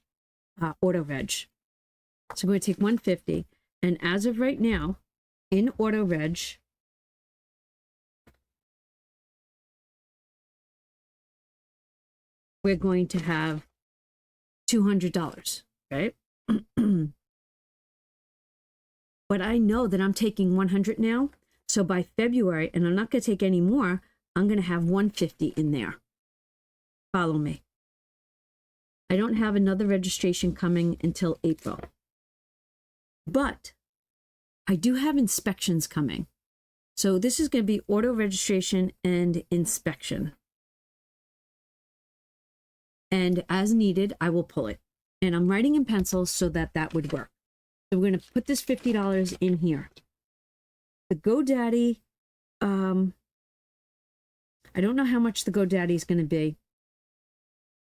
auto reg. So I'm going to take 150, and as of right now, in auto reg, we're going to have $200, right? But I know that I'm taking 100 now. So by February, and I'm not going to take any more, I'm going to have 150 in there. Follow me. I don't have another registration coming until April. But I do have inspections coming. So this is going to be auto registration and inspection. And as needed, I will pull it. And I'm writing in pencil so that that would work. So we're going to put this $50 in here. The GoDaddy, I don't know how much the GoDaddy is going to be.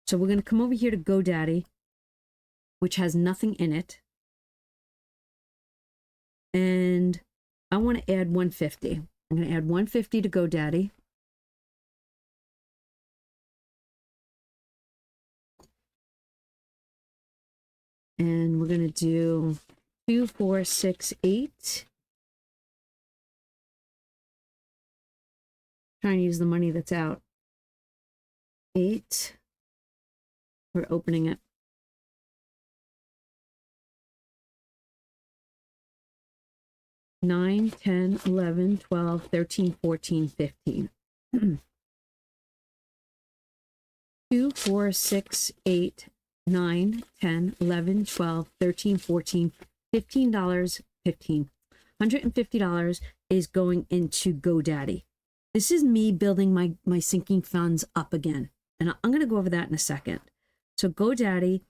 So we're going to come over here to GoDaddy, which has nothing in it. And I want to add 150. I'm going to add 150 to GoDaddy. And we're going to do 2, 4, 6, 8. Trying to use the money that's out. 8. We're opening it. 9, 10, 11, 12, 13, 14, 15. 2, 4, 6, 8, 9, 10, 11, 12, 13, 14, $15, 15. $150 is going into GoDaddy. This is me building my sinking funds up again. And I'm going to go over that in a second. So GoDaddy,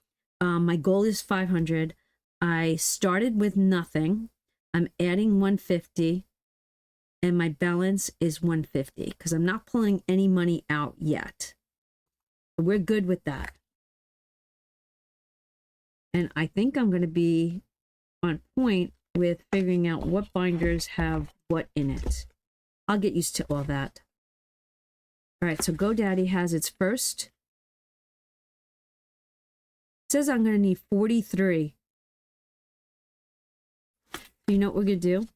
my goal is 500. I started with nothing. I'm adding 150. And my balance is 150 because I'm not pulling any money out yet. We're good with that. And I think I'm going to be on point with figuring out what binders have what in it. I'll get used to all that. All right, so GoDaddy has its first. It says I'm going to need 43. You know what we're going to do?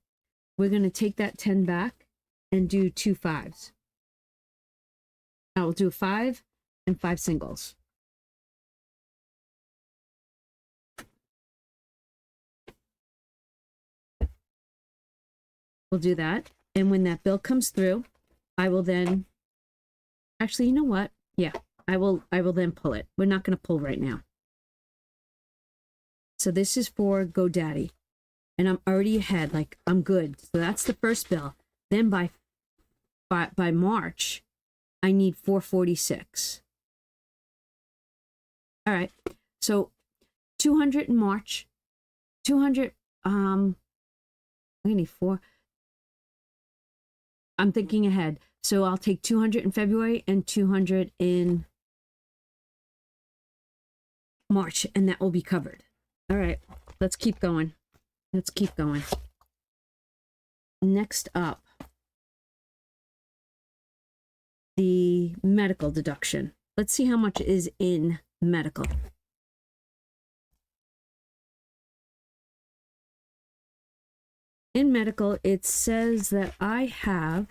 We're going to take that 10 back and do 2 5s. I will do 5 and 5 singles. We'll do that. And when that bill comes through, I will then, actually, you know what? Yeah, I will then pull it. We're not going to pull right now. So this is for GoDaddy. And I'm already ahead, like I'm good. So that's the first bill. Then by March, I need 446. All right. So 200 in March, 200, I need 4. I'm thinking ahead. So I'll take 200 in February and 200 in March, and that will be covered. All right, let's keep going. Let's keep going. Next up, the medical deduction. Let's see how much is in medical. In medical, it says that I have,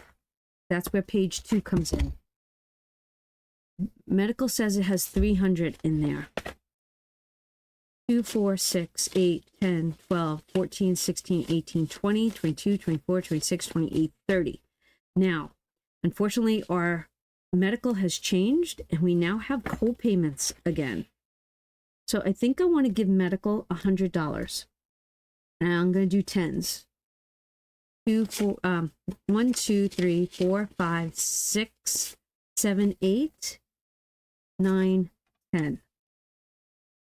that's where page 2 comes in. Medical says it has 300 in there. 2, 4, 6, 8, 10, 12, 14, 16, 18, 20, 22, 24, 26, 28, 30. Now, unfortunately, our medical has changed and we now have co-payments again. So I think I want to give medical $100. And I'm going to do tens. 1, 2, 3, 4, 5, 6, 7, 8, 9, 10.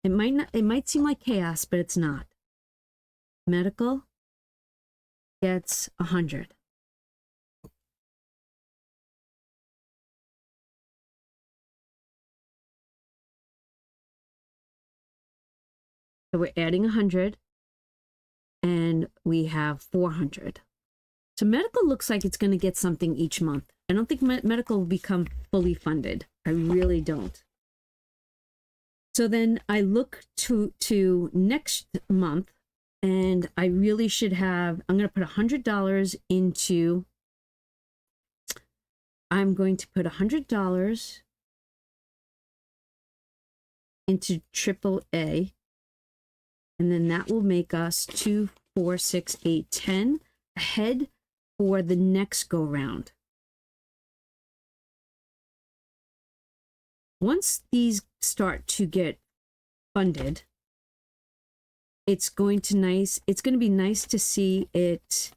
It might seem like chaos, but it's not. Medical gets 100. So we're adding 100 and we have 400. So medical looks like it's going to get something each month. I don't think medical will become fully funded. I really don't. So then I look to next month, and I really should have, I'm going to put $100 into, I'm going to put $100 into AAA, and then that will make us 2, 4, 6, 8, 10 ahead for the next go round. Once these start to get funded, it's going to be nice to see it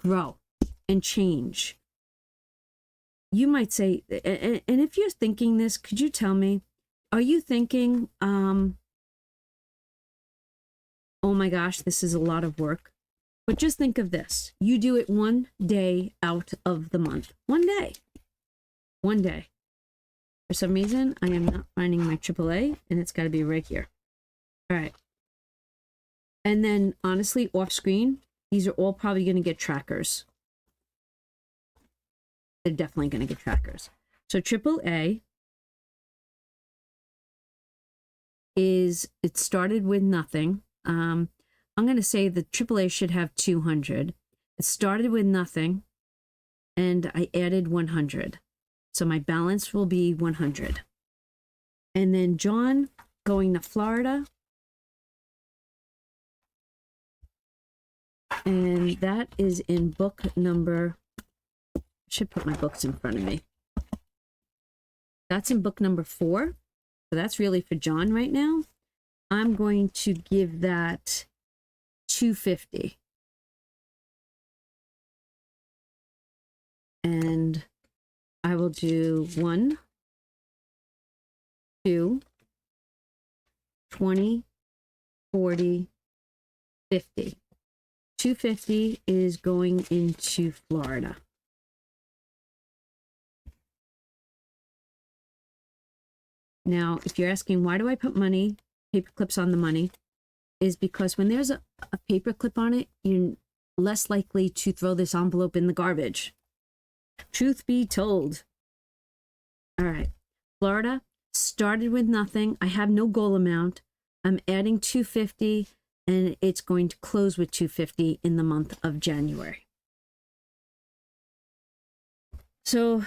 grow and change. You might say, and if you're thinking this, could you tell me, are you thinking, oh my gosh, this is a lot of work? But just think of this. You do it one day out of the month. One day. One day. For some reason, I am not finding my AAA, and it's got to be right here. All right. And then, honestly, off screen, these are all probably going to get trackers. They're definitely going to get trackers. So AAA is, it started with nothing. I'm going to say the AAA should have 200. It started with nothing, and I added 100. So my balance will be 100. And then John going to Florida. And that is in book number, I should put my books in front of me. That's in book number 4. So that's really for John right now. I'm going to give that $250. And I will do 1, 2, 20, 40, 50. 250 is going into Florida. Now, if you're asking, why do I put money, paper clips on the money, is because when there's a paper clip on it, you're less likely to throw this envelope in the garbage. Truth be told. All right. Florida started with nothing. I have no goal amount. I'm adding 250, and it's going to close with 250 in the month of January. So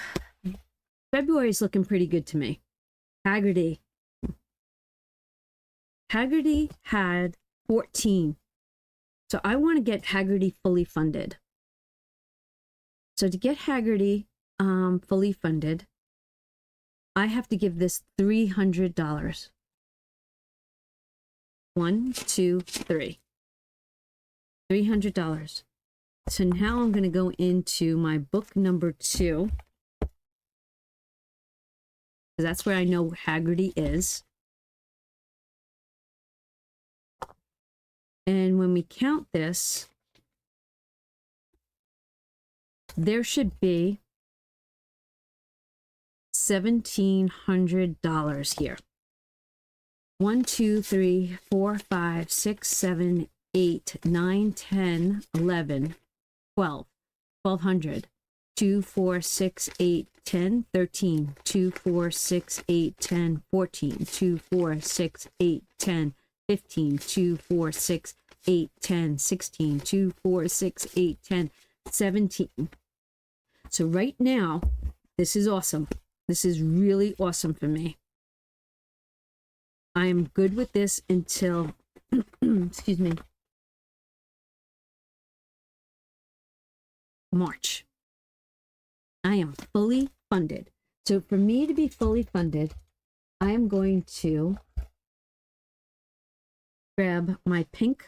February is looking pretty good to me. Haggerty. Haggerty had 14. So I want to get Haggerty fully funded. So to get Haggerty fully funded, I have to give this $300. 1, 2, 3. $300. So now I'm going to go into my book number 2. Because that's where I know Haggerty is. And when we count this, there should be $1,700 here. 1, 2, 3, 4, 5, 6, 7, 8, 9, 10, 11, 12, 1200. 2, 4, 6, 8, 10, 13, 2, 4, 6, 8, 10, 14, 2, 4, 6, 8, 10, 15, 2, 4, 6, 8, 10, 16, 2, 4, 6, 8, 10, 17. So right now, this is awesome. This is really awesome for me. I am good with this until, excuse me, March. I am fully funded. So for me to be fully funded, I am going to grab my pink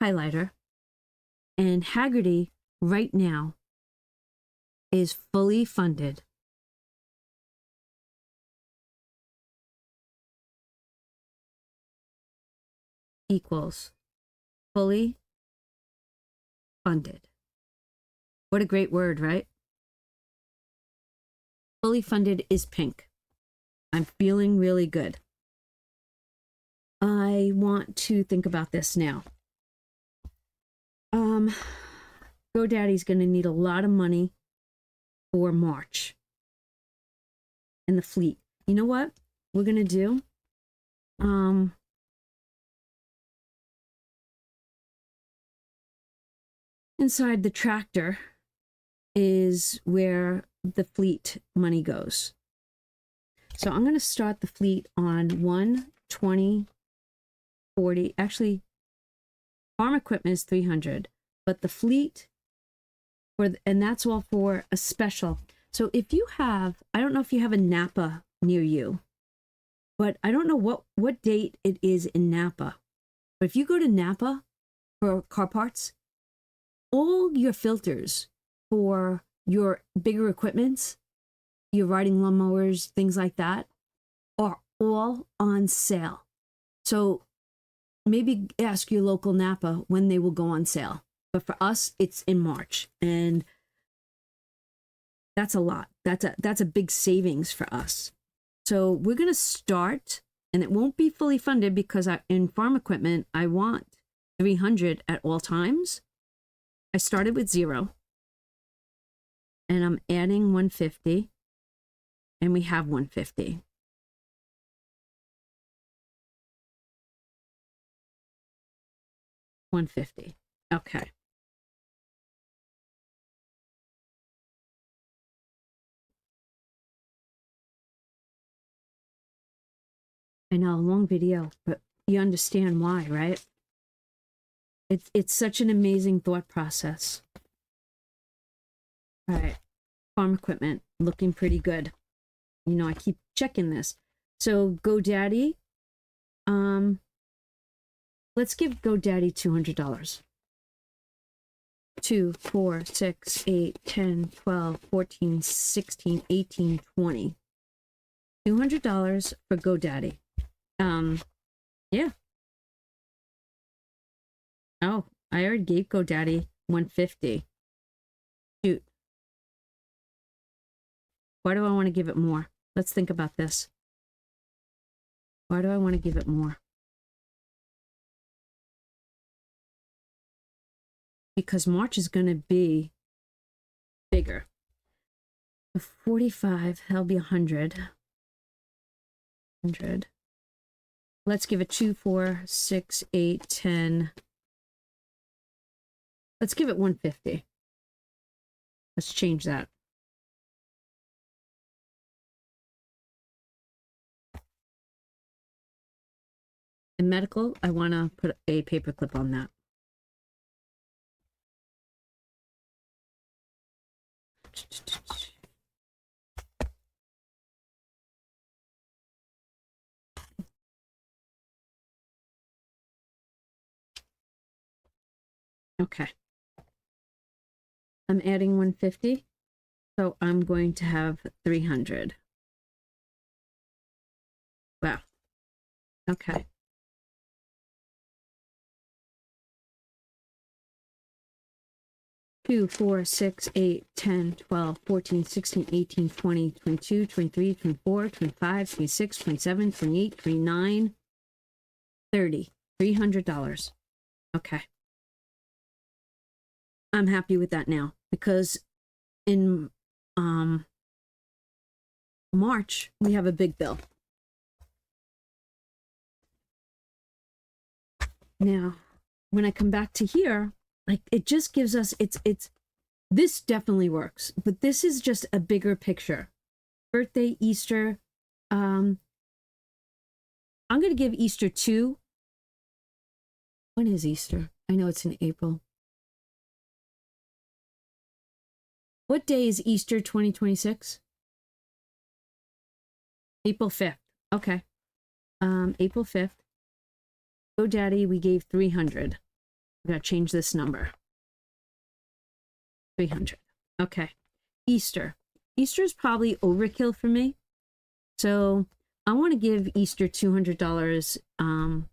highlighter, and Haggerty right now is fully funded. Equals fully funded. What a great word, right? Fully funded is pink. I'm feeling really good. I want to think about this now. GoDaddy's going to need a lot of money for March and the fleet. You know what we're going to do? Inside the tractor is where the fleet money goes. So I'm going to start the fleet on 1, 20, 40. Actually, farm equipment is 300, but the fleet and that's all for a special. So if you have, I don't know if you have a Napa near you, but I don't know what date it is in Napa. But if you go to Napa for car parts, all your filters for your bigger equipments, your riding lawnmowers, things like that, are all on sale. So maybe ask your local Napa when they will go on sale. But for us, it's in March, and that's a lot. That's a big savings for us. So we're going to start, and it won't be fully funded because in farm equipment, I want 300 at all times. I started with 0, and I'm adding 150, and we have 150. $150. Okay. I know, a long video, but you understand why, right? It's such an amazing thought process. All right, farm equipment looking pretty good. You know, I keep checking this. So GoDaddy, let's give GoDaddy $200. 2, 4, 6, 8, 10, 12, 14, 16, 18, 20. $200 for GoDaddy. Yeah. Oh, I already gave GoDaddy $150. Shoot. Why do I want to give it more? Let's think about this. Why do I want to give it more? Because March is going to be bigger. 45, that'll be 100. 100. Let's give it 2, 4, 6, 8, 10. Let's give it 150. Let's change that. In medical, I want to put a paperclip on that. Okay. I'm adding 150, so I'm going to have 300. Wow. Okay. Two, 4, 6, 8, 10, 12, 14, 16, 18, 20, 22, 23, 24, 25, 26, 27, 28, 29. $300. Okay. I'm happy with that now because in March we have a big bill. Now, when I come back to here, like it just gives us this definitely works, but this is just a bigger picture. Birthday, Easter. I'm going to give Easter 2. When is Easter? I know it's in April. What day is Easter 2026? April 5th. Okay. April 5th. GoDaddy, we gave 300. We got to change this number. 300. Okay. Easter. Easter is probably overkill for me. So I want to give Easter $200, and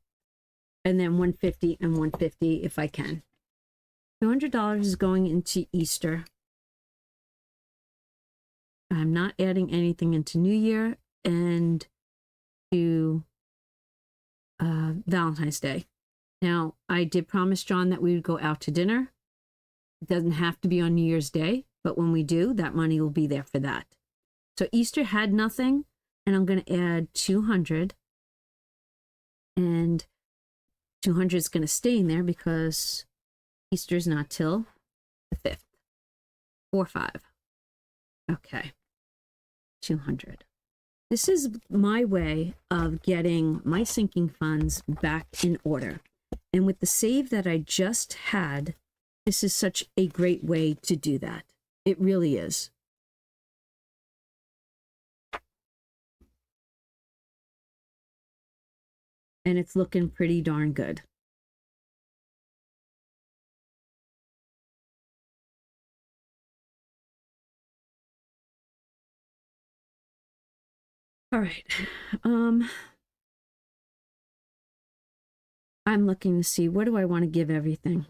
then $150 and $150 if I can. $200 is going into Easter. I'm not adding anything into New Year and to Valentine's Day. Now, I did promise John that we would go out to dinner. It doesn't have to be on New Year's Day, but when we do, that money will be there for that. So Easter had nothing, and I'm going to add 200. And 200 is going to stay in there because Easter's not till the 5th. 4-5. Okay. 200. This is my way of getting my sinking funds back in order. And with the save that I just had, this is such a great way to do that. It really is. And it's looking pretty darn good. All right. I'm looking to see, what do I want to give everything?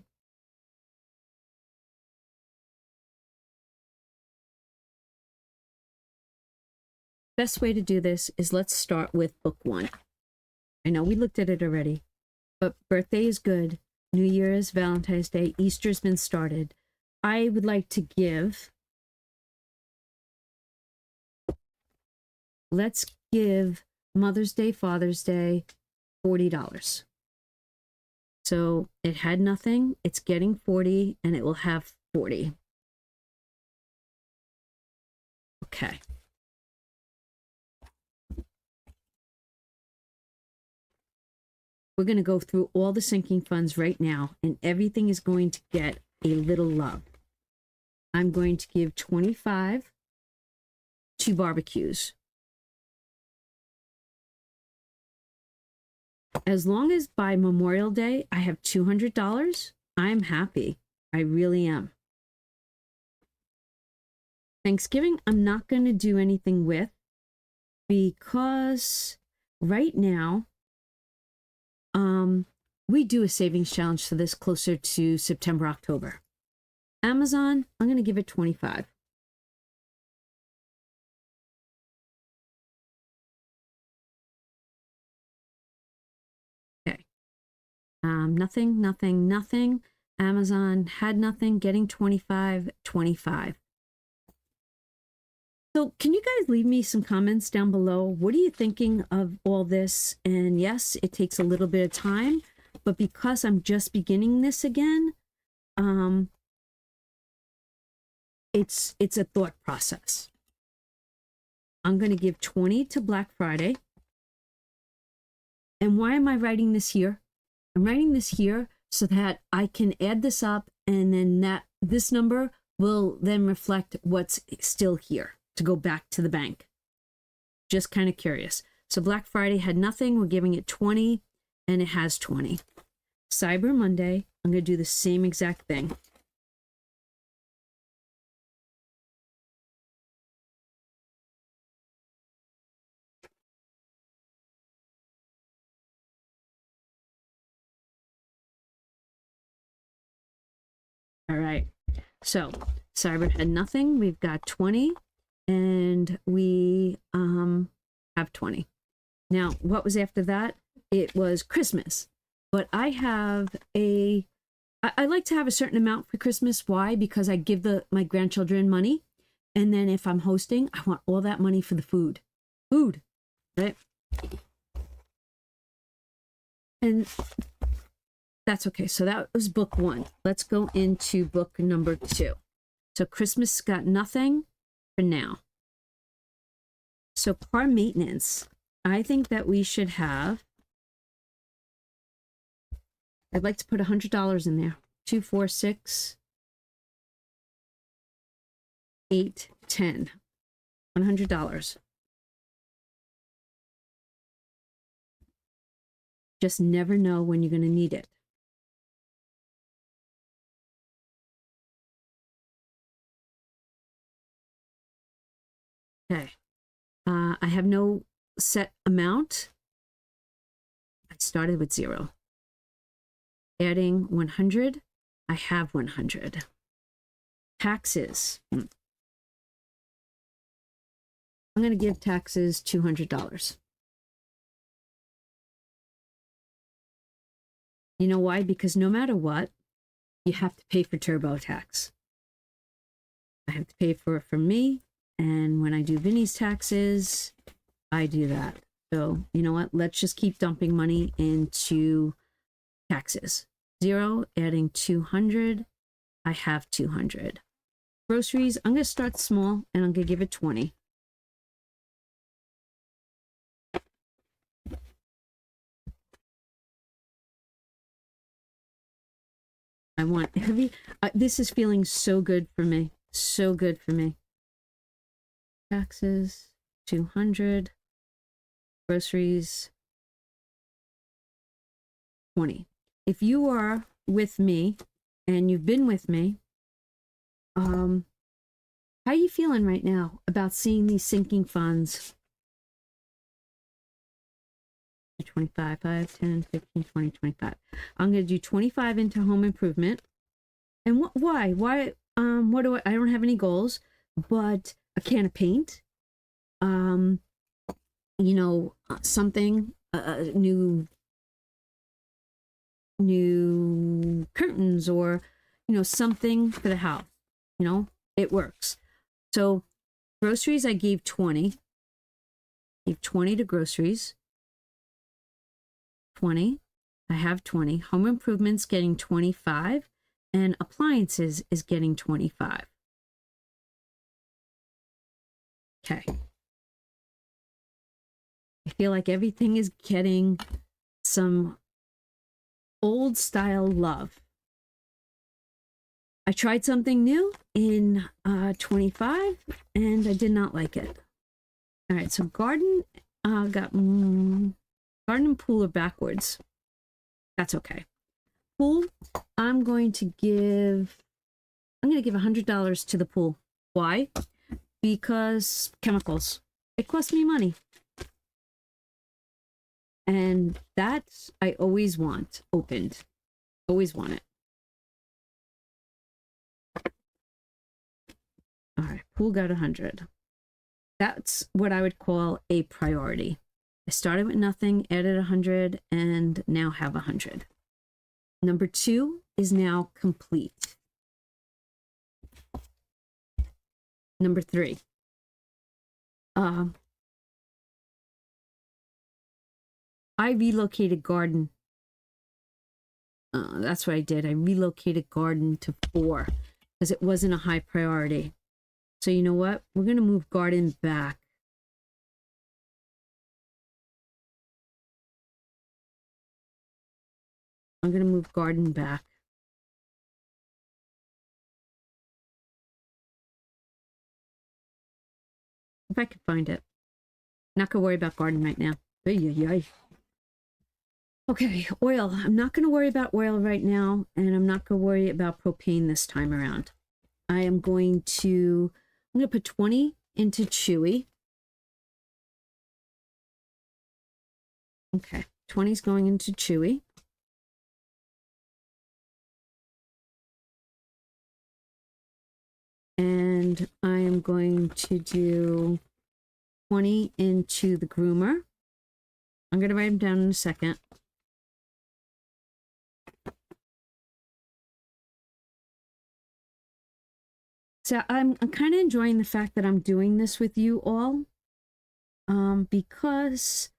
Best way to do this is let's start with book 1. I know we looked at it already, but birthday is good. New Year is Valentine's Day. Easter's been started. I would like to give, let's give Mother's Day, Father's Day, $40. So it had nothing, it's getting 40, and it will have 40. Okay. We're going to go through all the sinking funds right now, and everything is going to get a little love. I'm going to give 25 to barbecues. As long as by Memorial Day I have $200, I'm happy. I really am. Thanksgiving, I'm not going to do anything with because right now, we do a savings challenge for this closer to September, October. Amazon, I'm going to give it 25. Okay. Nothing, nothing, nothing. Amazon had nothing, getting 25, 25. So can you guys leave me some comments down below? What are you thinking of all this? And yes, it takes a little bit of time, but because I'm just beginning this again, it's a thought process. I'm going to give 20 to Black Friday. And why am I writing this here? I'm writing this here so that I can add this up, and then this number will then reflect what's still here to go back to the bank. Just kind of curious. So Black Friday had nothing. We're giving it 20, and it has 20. Cyber Monday, I'm going to do the same exact thing. All right. So Cyber had nothing. We've got 20. And we have 20. Now, what was after that? it was Christmas. But I have I like to have a certain amount for Christmas. Why? Because I give my grandchildren money. And then if I'm hosting, I want all that money for the food. Food, right? And that's okay. So that was book 1. Let's go into book number 2. So Christmas got nothing for now. So car maintenance, I think that we should have, I'd like to put $100 in there. 2, 4, 6, 8, 10. $100. Just never know when you're going to need it. Okay. I have no set amount. I started with 0. Adding 100. I have 100. Taxes. I'm going to give taxes $200. You know why? Because no matter what, you have to pay for TurboTax. I have to pay for it for me. And when I do Vinny's taxes, I do that. So, you know what? Let's just keep dumping money into taxes. 0, adding 200. I have 200. Groceries, I'm going to start small and I'm going to give it 20. I want heavy. This is feeling so good for me. So good for me. Taxes, 200. Groceries, 20. If you are with me and you've been with me, how are you feeling right now about seeing these sinking funds? 25, 5, 10, 15, 20, 25. I'm going to do 25 into home improvement. And why? What do I don't have any goals, but a can of paint, you know, something, new curtains, or, you know, something for the house. You know, it works. So groceries, I gave 20. Gave 20 to groceries. 20. I have 20. Home improvements getting 25. And appliances is getting 25. Okay. I feel like everything is getting some old style love. I tried something new in 25 and I did not like it. All right, so garden got garden and pool are backwards. That's okay. Pool, I'm going to give $100 to the pool. Why? Because chemicals. It cost me money. And that I always want opened. Always want it. All right, pool got 100. That's what I would call a priority. I started with nothing, added 100, and now have 100. Number 2 is now complete. Number 3. I relocated garden. That's what I did. I relocated garden to 4 because it wasn't a high priority. So you know what? We're going to move garden back. I'm going to move garden back. If I can find it. Not going to worry about garden right now. Okay, oil. I'm not going to worry about oil right now, and I'm not going to worry about propane this time around. I'm going to put 20 into Chewy. Okay, 20 is going into Chewy. And I am going to do 20 into the groomer. I'm going to write them down in a second. So I'm kind of enjoying the fact that I'm doing this with you all, because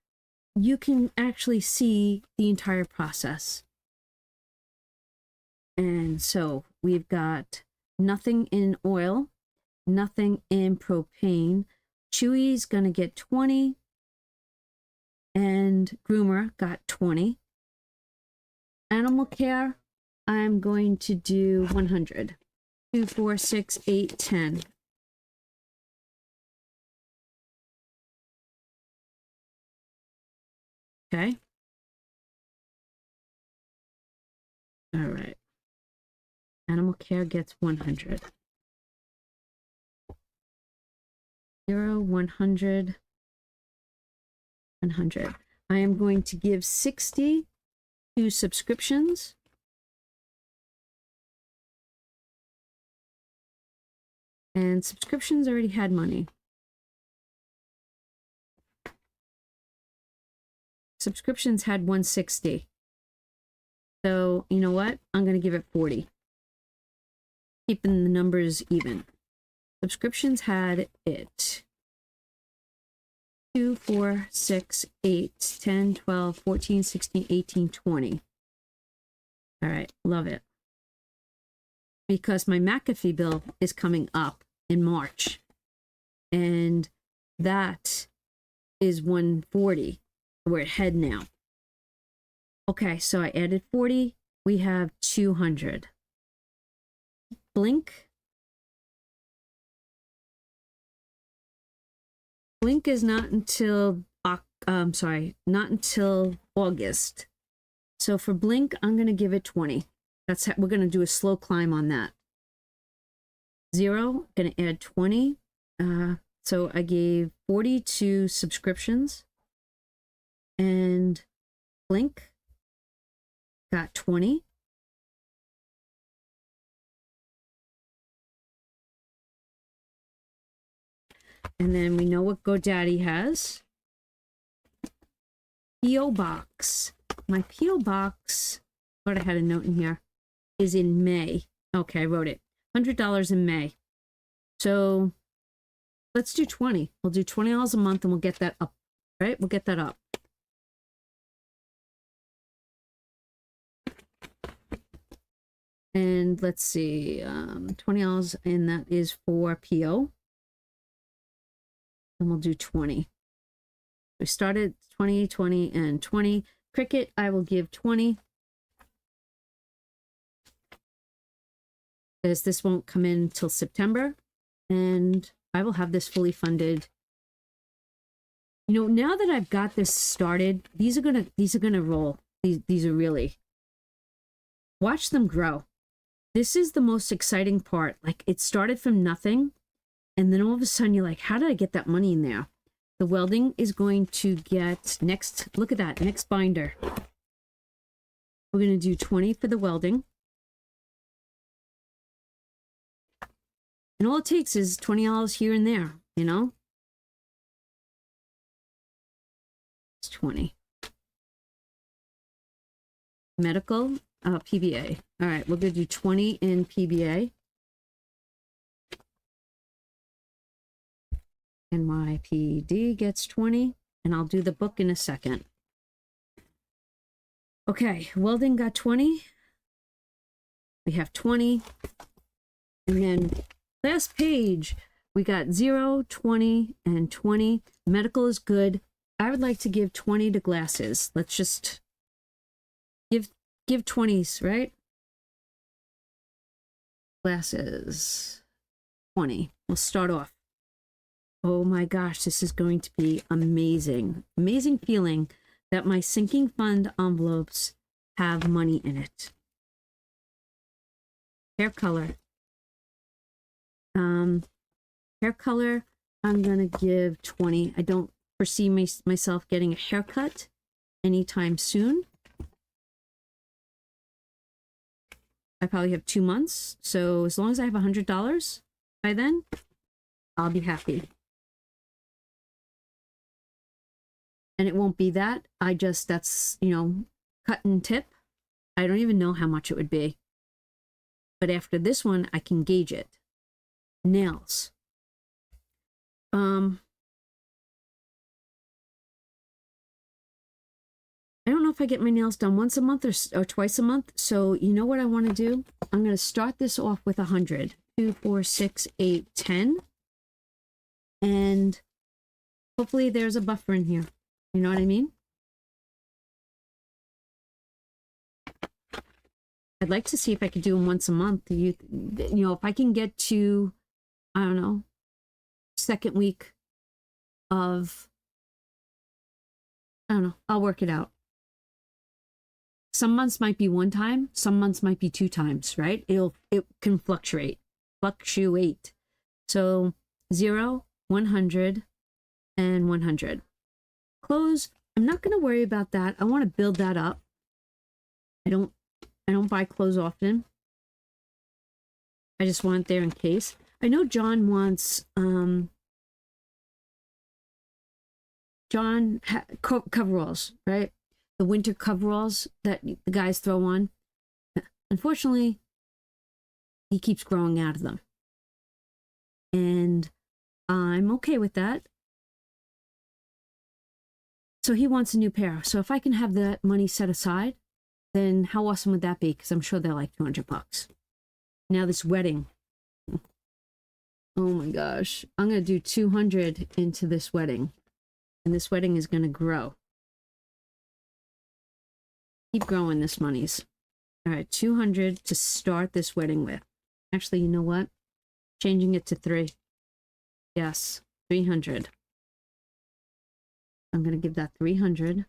you can actually see the entire process. And so we've got nothing in oil, nothing in propane. Chewy's going to get 20, and Groomer got 20. Animal care, I'm going to do 100. 2, 4, 6, 8, 10. Okay. All right. Animal care gets 100. 0, 100, 100. I am going to give 60 to subscriptions. And subscriptions already had money. Subscriptions had 160. So, you know what? I'm going to give it 40. Keeping the numbers even. Subscriptions had it. 2, 4, 6, 8, 10, 12, 14, 16, 18, 20. All right, love it. Because my McAfee bill is coming up in March. And that is 140. We're ahead now. Okay, so I added 40. We have 200. Blink. Blink is not until, not until August. So for Blink, I'm going to give it 20. That's how, we're going to do a slow climb on that. 0, going to add 20. So I gave 42 subscriptions. And Blink got 20. And then we know what GoDaddy has. P.O. Box. My P.O. Box, I thought I had a note in here, is in May. Okay, I wrote it. $100 in May. So let's do 20. We'll do $20 a month and we'll get that up, right? We'll get that up. And let's see, $20, and that is for PO. And we'll do 20. We started 20, 20, and 20. Cricut, I will give 20. Because this won't come in until September. And I will have this fully funded. You know, now that I've got this started, these are gonna roll. These are really. Watch them grow. This is the most exciting part. Like, it started from nothing, and then all of a sudden you're like, how did I get that money in there? The welding is going to get next, look at that, next binder. We're going to do 20 for the welding. And all it takes is $20 here and there, you know? It's 20. Medical, PBA. All right, we're going to do 20 in PBA. NYPD gets 20, and I'll do the book in a second. Okay, welding got 20. We have 20. And then last page, we got 0, 20, and 20. Medical is good. I would like to give 20 to glasses. Let's just give 20s, right? Glasses, 20. We'll start off. Oh my gosh, this is going to be amazing. Amazing feeling that my sinking fund envelopes have money in it. Hair color. Hair color, I'm going to give 20. I don't foresee myself getting a haircut anytime soon. I probably have 2 months. So as long as I have $100 by then, I'll be happy. and it won't be that. That's, you know, cut and tip. I don't even know how much it would be. But after this one, I can gauge it. Nails. I don't know if I get my nails done once a month or twice a month. So you know what I want to do? I'm going to start this off with 100. 2, 4, 6, 8, 10. And hopefully there's a buffer in here. You know what I mean? I'd like to see if I could do them once a month. You know, if I can get to, I don't know, second week of, I don't know, I'll work it out. Some months might be one time, some months might be 2 times, right? It can fluctuate. So 0, 100, and 100. Clothes, I'm not going to worry about that. I want to build that up. I don't buy clothes often. I just want it there in case. I know John wants coveralls, right? The winter coveralls that the guys throw on. Unfortunately, he keeps growing out of them. And I'm okay with that. So he wants a new pair. So if I can have that money set aside, then how awesome would that be? Because I'm sure they're like $200. Now this wedding. Oh my gosh. I'm going to do 200 into this wedding. And this wedding is going to grow. Keep growing this monies. All right, 200 to start this wedding with. Actually, you know what? Changing it to 3. Yes, 300. I'm going to give that 300.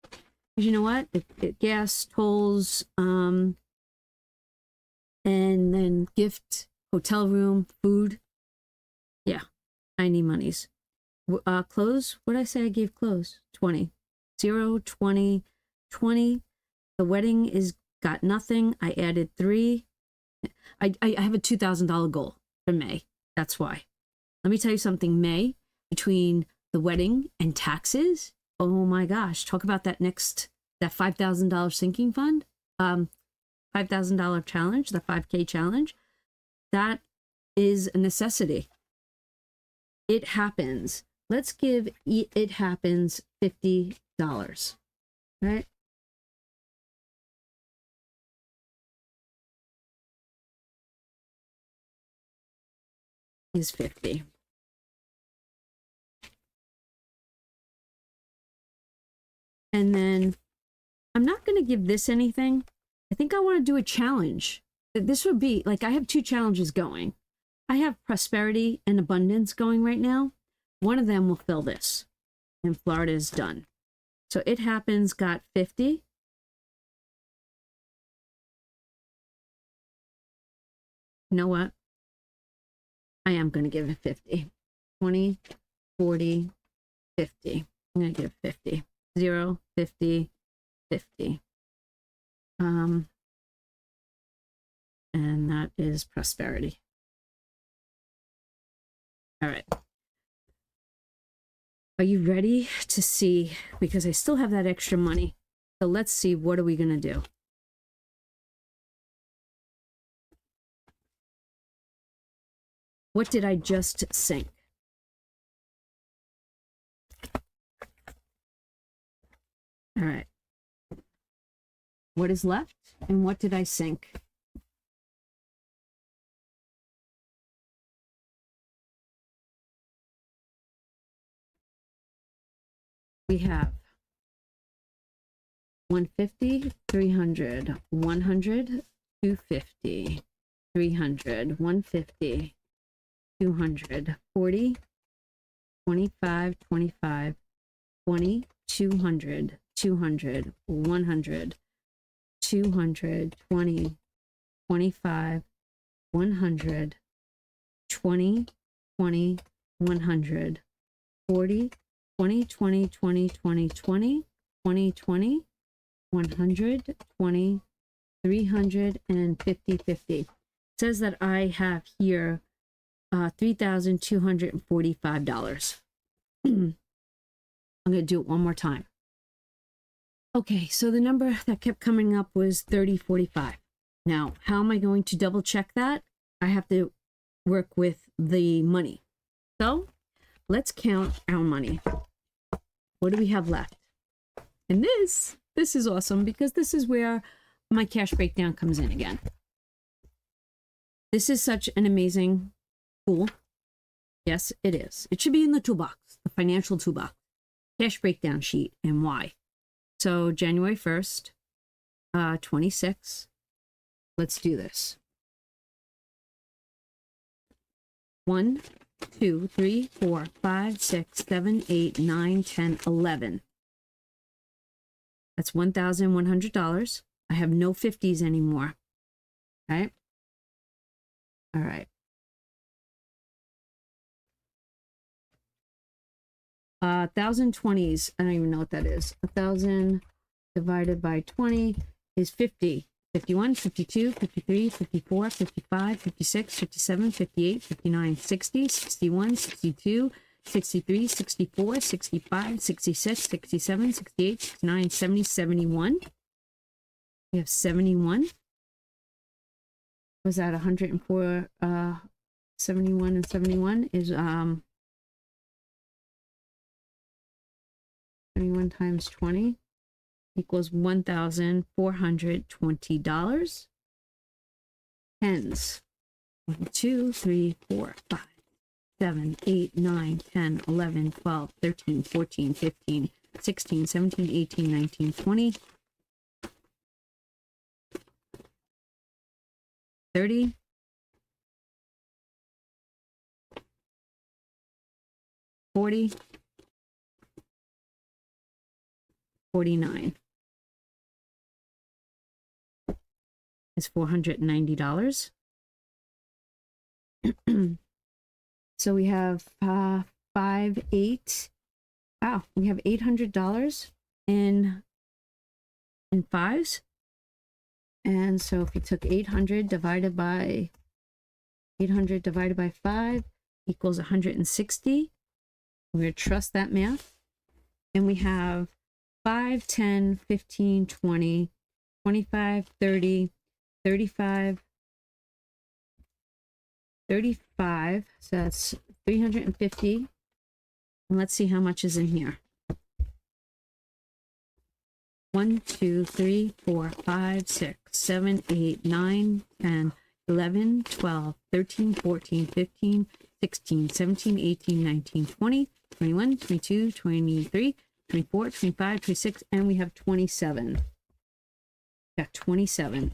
Because you know what? Gas, tolls, and then gift, hotel room, food. Yeah, I need monies. Clothes, what did I say I gave clothes? 20. 0, 20, 20. The wedding is got nothing. I added 3. I have a $2,000 goal for May. That's why. Let me tell you something. May, between the wedding and taxes, oh my gosh, talk about that $5,000 sinking fund, $5,000 challenge, the 5K challenge. That is a necessity. It happens. Let's give it happens $50, right? Is 50. And then I'm not going to give this anything. I think I want to do a challenge. This would be like, I have 2 challenges going. I have prosperity and abundance going right now. One of them will fill this, and Florida is done. So it happens, got 50. You know what? I am going to give it 50. 20, 40, 50. I'm going to give 50. 0, 50, 50. And that is prosperity. All right. Are you ready to see? Because I still have that extra money. So let's see, what are we going to do? What did I just sink? All right. What is left? And what did I sink? We have 150, 300, 100, 250, 300, 150, 200, 40, 25, 25, 20, 200, 200, 100, 200, 20, 25, 100, 20, 20, 100, 40, 20, 20, 20, 20, 20, 20, 20, 100, 20, 300, and 50, 50. It says that I have here $3,245. I'm going to do it one more time. Okay, so the number that kept coming up was 3045. Now, how am I going to double check that? I have to work with the money. So let's count our money. What do we have left? And this is awesome because this is where my cash breakdown comes in again. This is such an amazing tool. Yes, it is. It should be in the toolbox, the financial toolbox, cash breakdown sheet, and why. So January 1st, 26. Let's do this. 1, 2, 3, 4, 5, 6, 7, 8, 9, 10, 11. That's $1,100. I have no 50s anymore. Right? All right. 1,020s. I don't even know what that is. 1,000 divided by 20 is 50. 51, 52, 53, 54, 55, 56, 57, 58, 59, 60, 61, 62, 63, 64, 65, 66, 67, 68, 69, 70, 71. We have 71. Was that 104? 71 and 71 is 71 times 20 equals $1,420. Tens. 1, 2, 3, 4, 5, 7, 8, 9, 10, 11, 12, 13, 14, 15, 16, 17, 18, 19, 20, 30, 40, 49 is $490. So we have 5, 8. Wow, we have $800 in fives. And so if you took 800 divided by 5 equals 160. We're going to trust that math. And we have 5, 10, 15, 20, 25, 30, 35, 35. So that's 350. And let's see how much is in here. 1, 2, 3, 4, 5, 6, 7, 8, 9, 10, 11, 12, 13, 14, 15, 16, 17, 18, 19, 20, 21, 22, 23, 24, 25, 26, and we have 27. Got 27.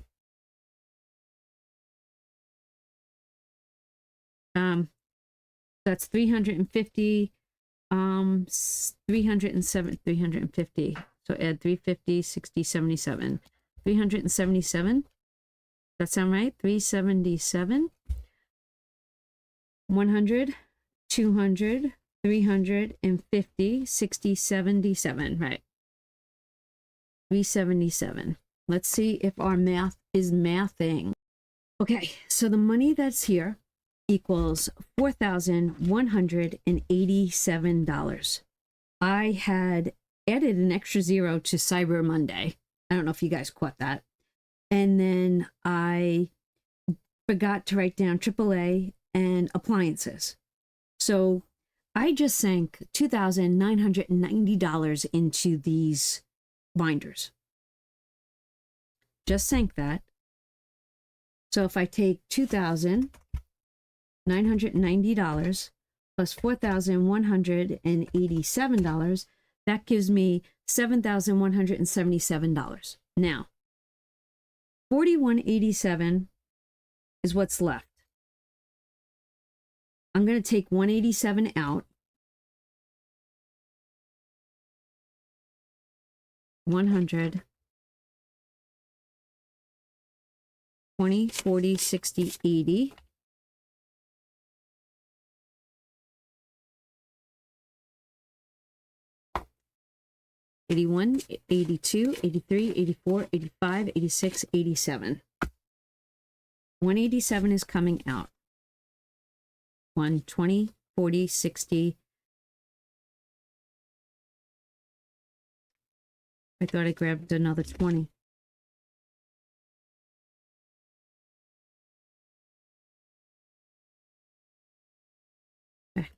That's 350, 350. So add 350, 60, 77. 377. That sound right? 377. 100, 200, 350, 60, 77. Right. 377. Let's see if our math is mathing. Okay, so the money that's here equals $4,187. I had added an extra zero to Cyber Monday. I don't know if you guys caught that. And then I forgot to write down AAA and appliances. So I just sank $2,990 into these binders. Just sank that. So if I take $2,990 plus $4,187, that gives me $7,177. Now, $4,187 is what's left. I'm going to take 187 out. 100, 20, 40, 60, 80. 81, 82, 83, 84, 85, 86, 87. 187 is coming out. 120, 40, 60, I thought I grabbed another 20. Okay.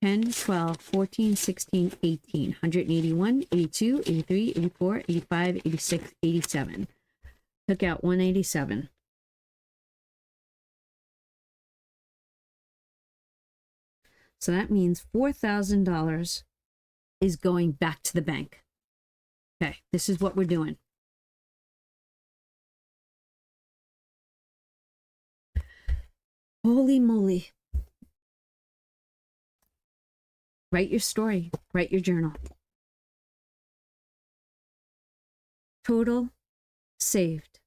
10, 12, 14, 16, 18, 181, 82, 83, 84, 85, 86, 87. Took out 187. So that means $4,000 is going back to the bank. Okay, this is what we're doing. Holy moly. Write your story, write your journal. Total saved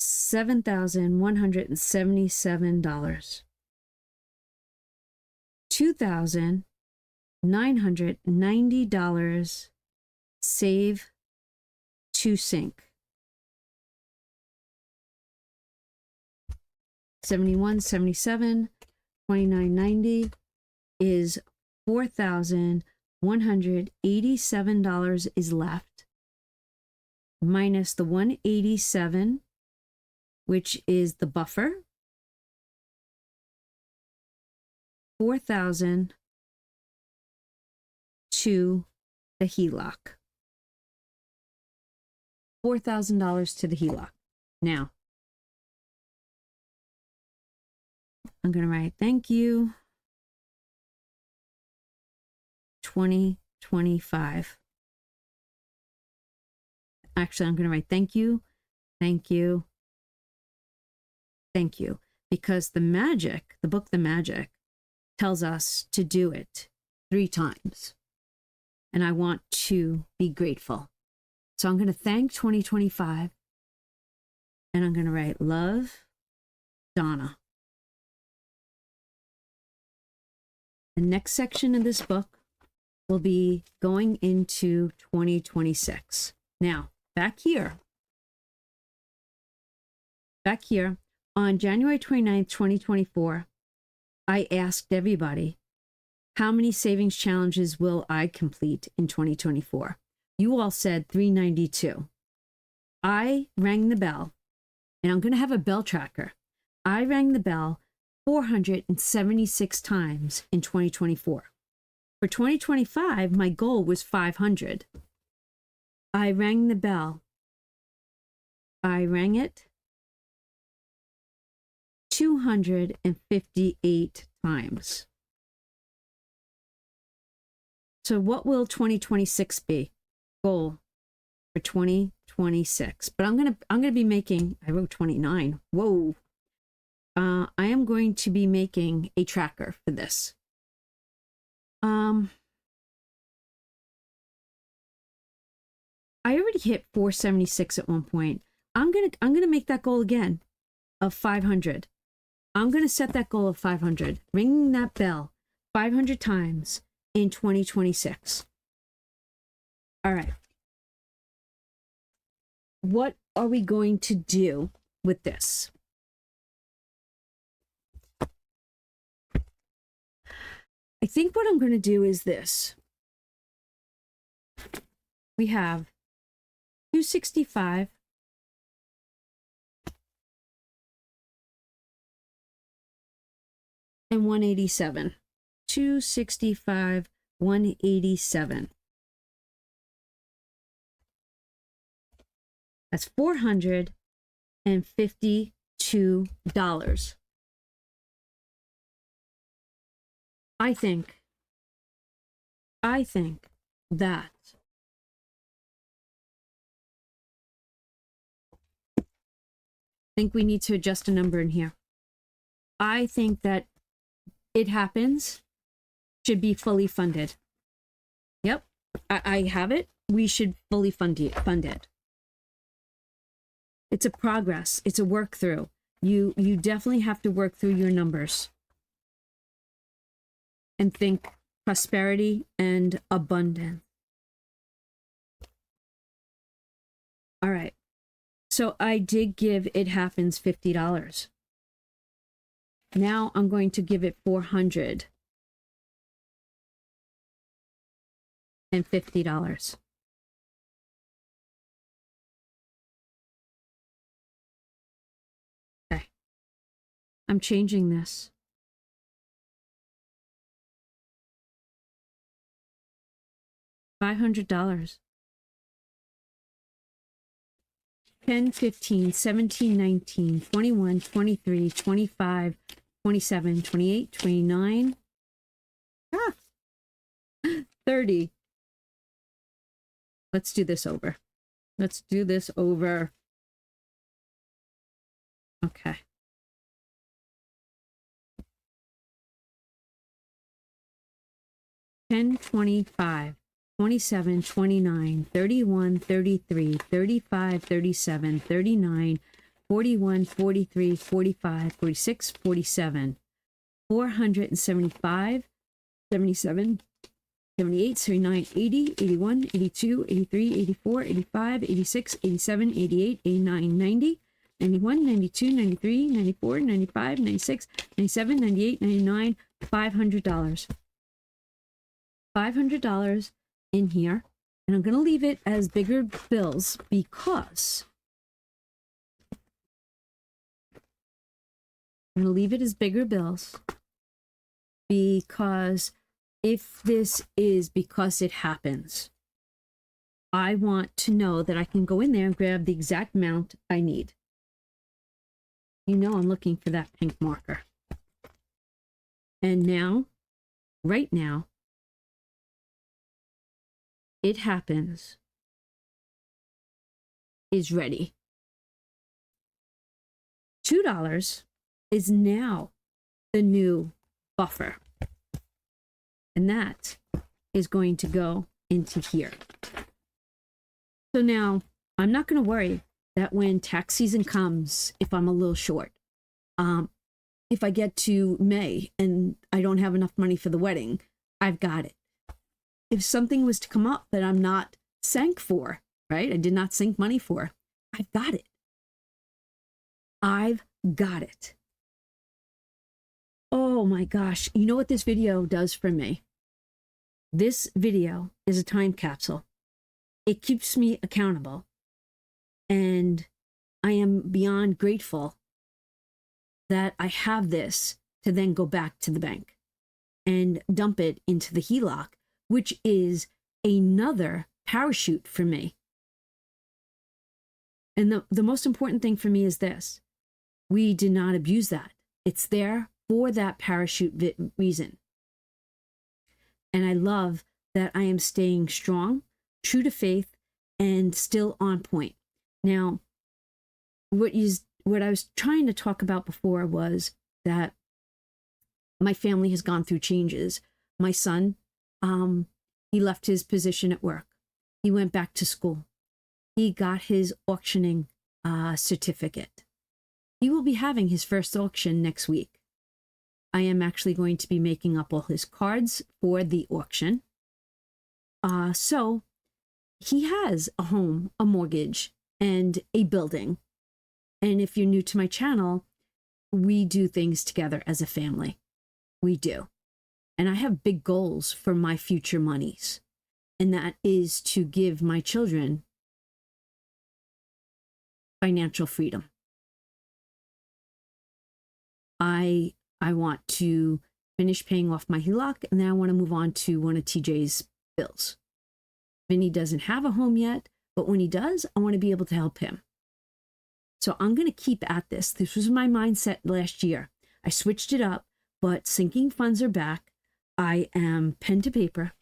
$7,177. $2,990 save to sink. 71, 77, 2990 is $4,187 is left, minus the 187, which is the buffer. 4,000 to the HELOC. $4,000 to the HELOC. Now, I'm going to write thank you 2025. Actually, I'm going to write thank you, thank you, thank you, because the magic, the book The Magic, tells us to do it 3 times. And I want to be grateful. So I'm going to thank 2025. And I'm going to write love, Donna. The next section of this book will be going into 2026. Now, back here on January 29th, 2024, I asked everybody, how many savings challenges will I complete in 2024? You all said 392. I rang the bell, and I'm going to have a bell tracker. I rang the bell 476 times in 2024. For 2025, my goal was 500. I rang the bell. I rang it 258 times. So what will 2026 be? Goal for 2026. But I'm gonna be making, I wrote 29. Whoa. I am going to be making a tracker for this. I already hit 476 at one point. I'm gonna make that goal again of 500. I'm gonna set that goal of 500. Ringing that bell 500 times in 2026. All right. What are we going to do with this? I think what I'm going to do is this. We have 265 and 187. 265, 187. That's $452. I think that we need to adjust a number in here. I think that It Happens should be fully funded. Yep, I have it. We should fully fund it. It's a progress. It's a work through. You definitely have to work through your numbers and think prosperity and abundance. All right. So I did give It Happens $50. Now I'm going to give it $400. and $50. Okay. I'm changing this. $500. 10, 15, 17, 19, 21, 23, 25, 27, 28, 29, 30. Let's do this over. Let's do this over. Okay. $10, 25, 27, 29, 31, 33, 35, 37, 39, 41, 43, 45, 46, 47, 475, 77, 78, 79, 80, 81, 82, 83, 84, 85, 86, 87, 88, 89, 90, 91, 92, 93, 94, 95, 96, 97, 98, 99, $500. $500 in here. And I'm going to leave it as bigger bills because I'm going to leave it as bigger bills because if this is because it happens, I want to know that I can go in there and grab the exact amount I need. You know I'm looking for that pink marker. And now, right now, it happens is ready. $2 is now the new buffer. And that is going to go into here. So now I'm not going to worry that when tax season comes, if I'm a little short, if I get to May and I don't have enough money for the wedding, I've got it. If something was to come up that I'm not sank for, right? I did not sink money for, I've got it. I've got it. Oh my gosh. You know what this video does for me? This video is a time capsule. It keeps me accountable. And I am beyond grateful that I have this to then go back to the bank and dump it into the HELOC, which is another parachute for me. And the most important thing for me is this. We did not abuse that. It's there for that parachute reason. And I love that I am staying strong, true to faith, and still on point. Now, what I was trying to talk about before was that my family has gone through changes. My son, he left his position at work. He went back to school. He got his auctioning certificate. He will be having his first auction next week. I am actually going to be making up all his cards for the auction. So he has a home, a mortgage, and a building. And if you're new to my channel, we do things together as a family. We do. And I have big goals for my future monies. And that is to give my children financial freedom. I want to finish paying off my HELOC, and then I want to move on to one of TJ's bills. Vinny doesn't have a home yet, but when he does, I want to be able to help him. So I'm going to keep at this. This was my mindset last year. I switched it up, but sinking funds are back. I am pen to paper,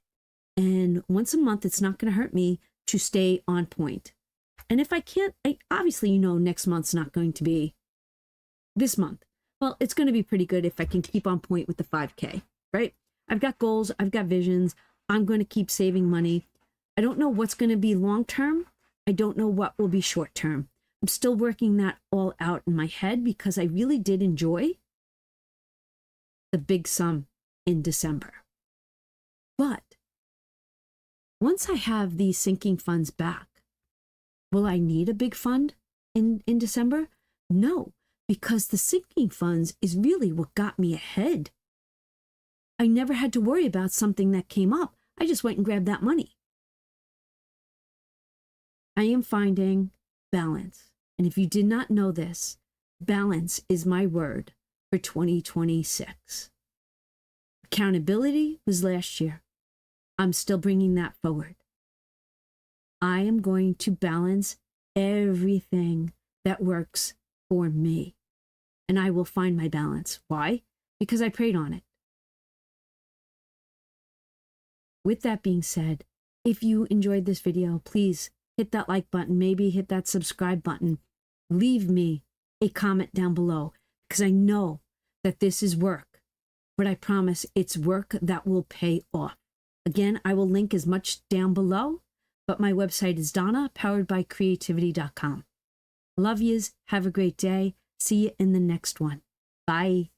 and once a month, it's not going to hurt me to stay on point. And if I can't, obviously, you know, next month's not going to be this month. Well, it's going to be pretty good if I can keep on point with the 5K, right? I've got goals. I've got visions. I'm going to keep saving money. I don't know what's going to be long term. I don't know what will be short term. I'm still working that all out in my head because I really did enjoy the big sum in December. But once I have these sinking funds back, will I need a big fund in December? No, because the sinking funds is really what got me ahead. I never had to worry about something that came up. I just went and grabbed that money. I am finding balance. And if you did not know this, balance is my word for 2026. Accountability was last year. I'm still bringing that forward. I am going to balance everything that works for me. And I will find my balance. Why? Because I prayed on it. With that being said, if you enjoyed this video, please hit that like button, maybe hit that subscribe button. Leave me a comment down below because I know that this is work, but I promise it's work that will pay off. Again, I will link as much down below, but my website is Donna, poweredbycreativity.com. Love yous. Have a great day. See you in the next one. Bye.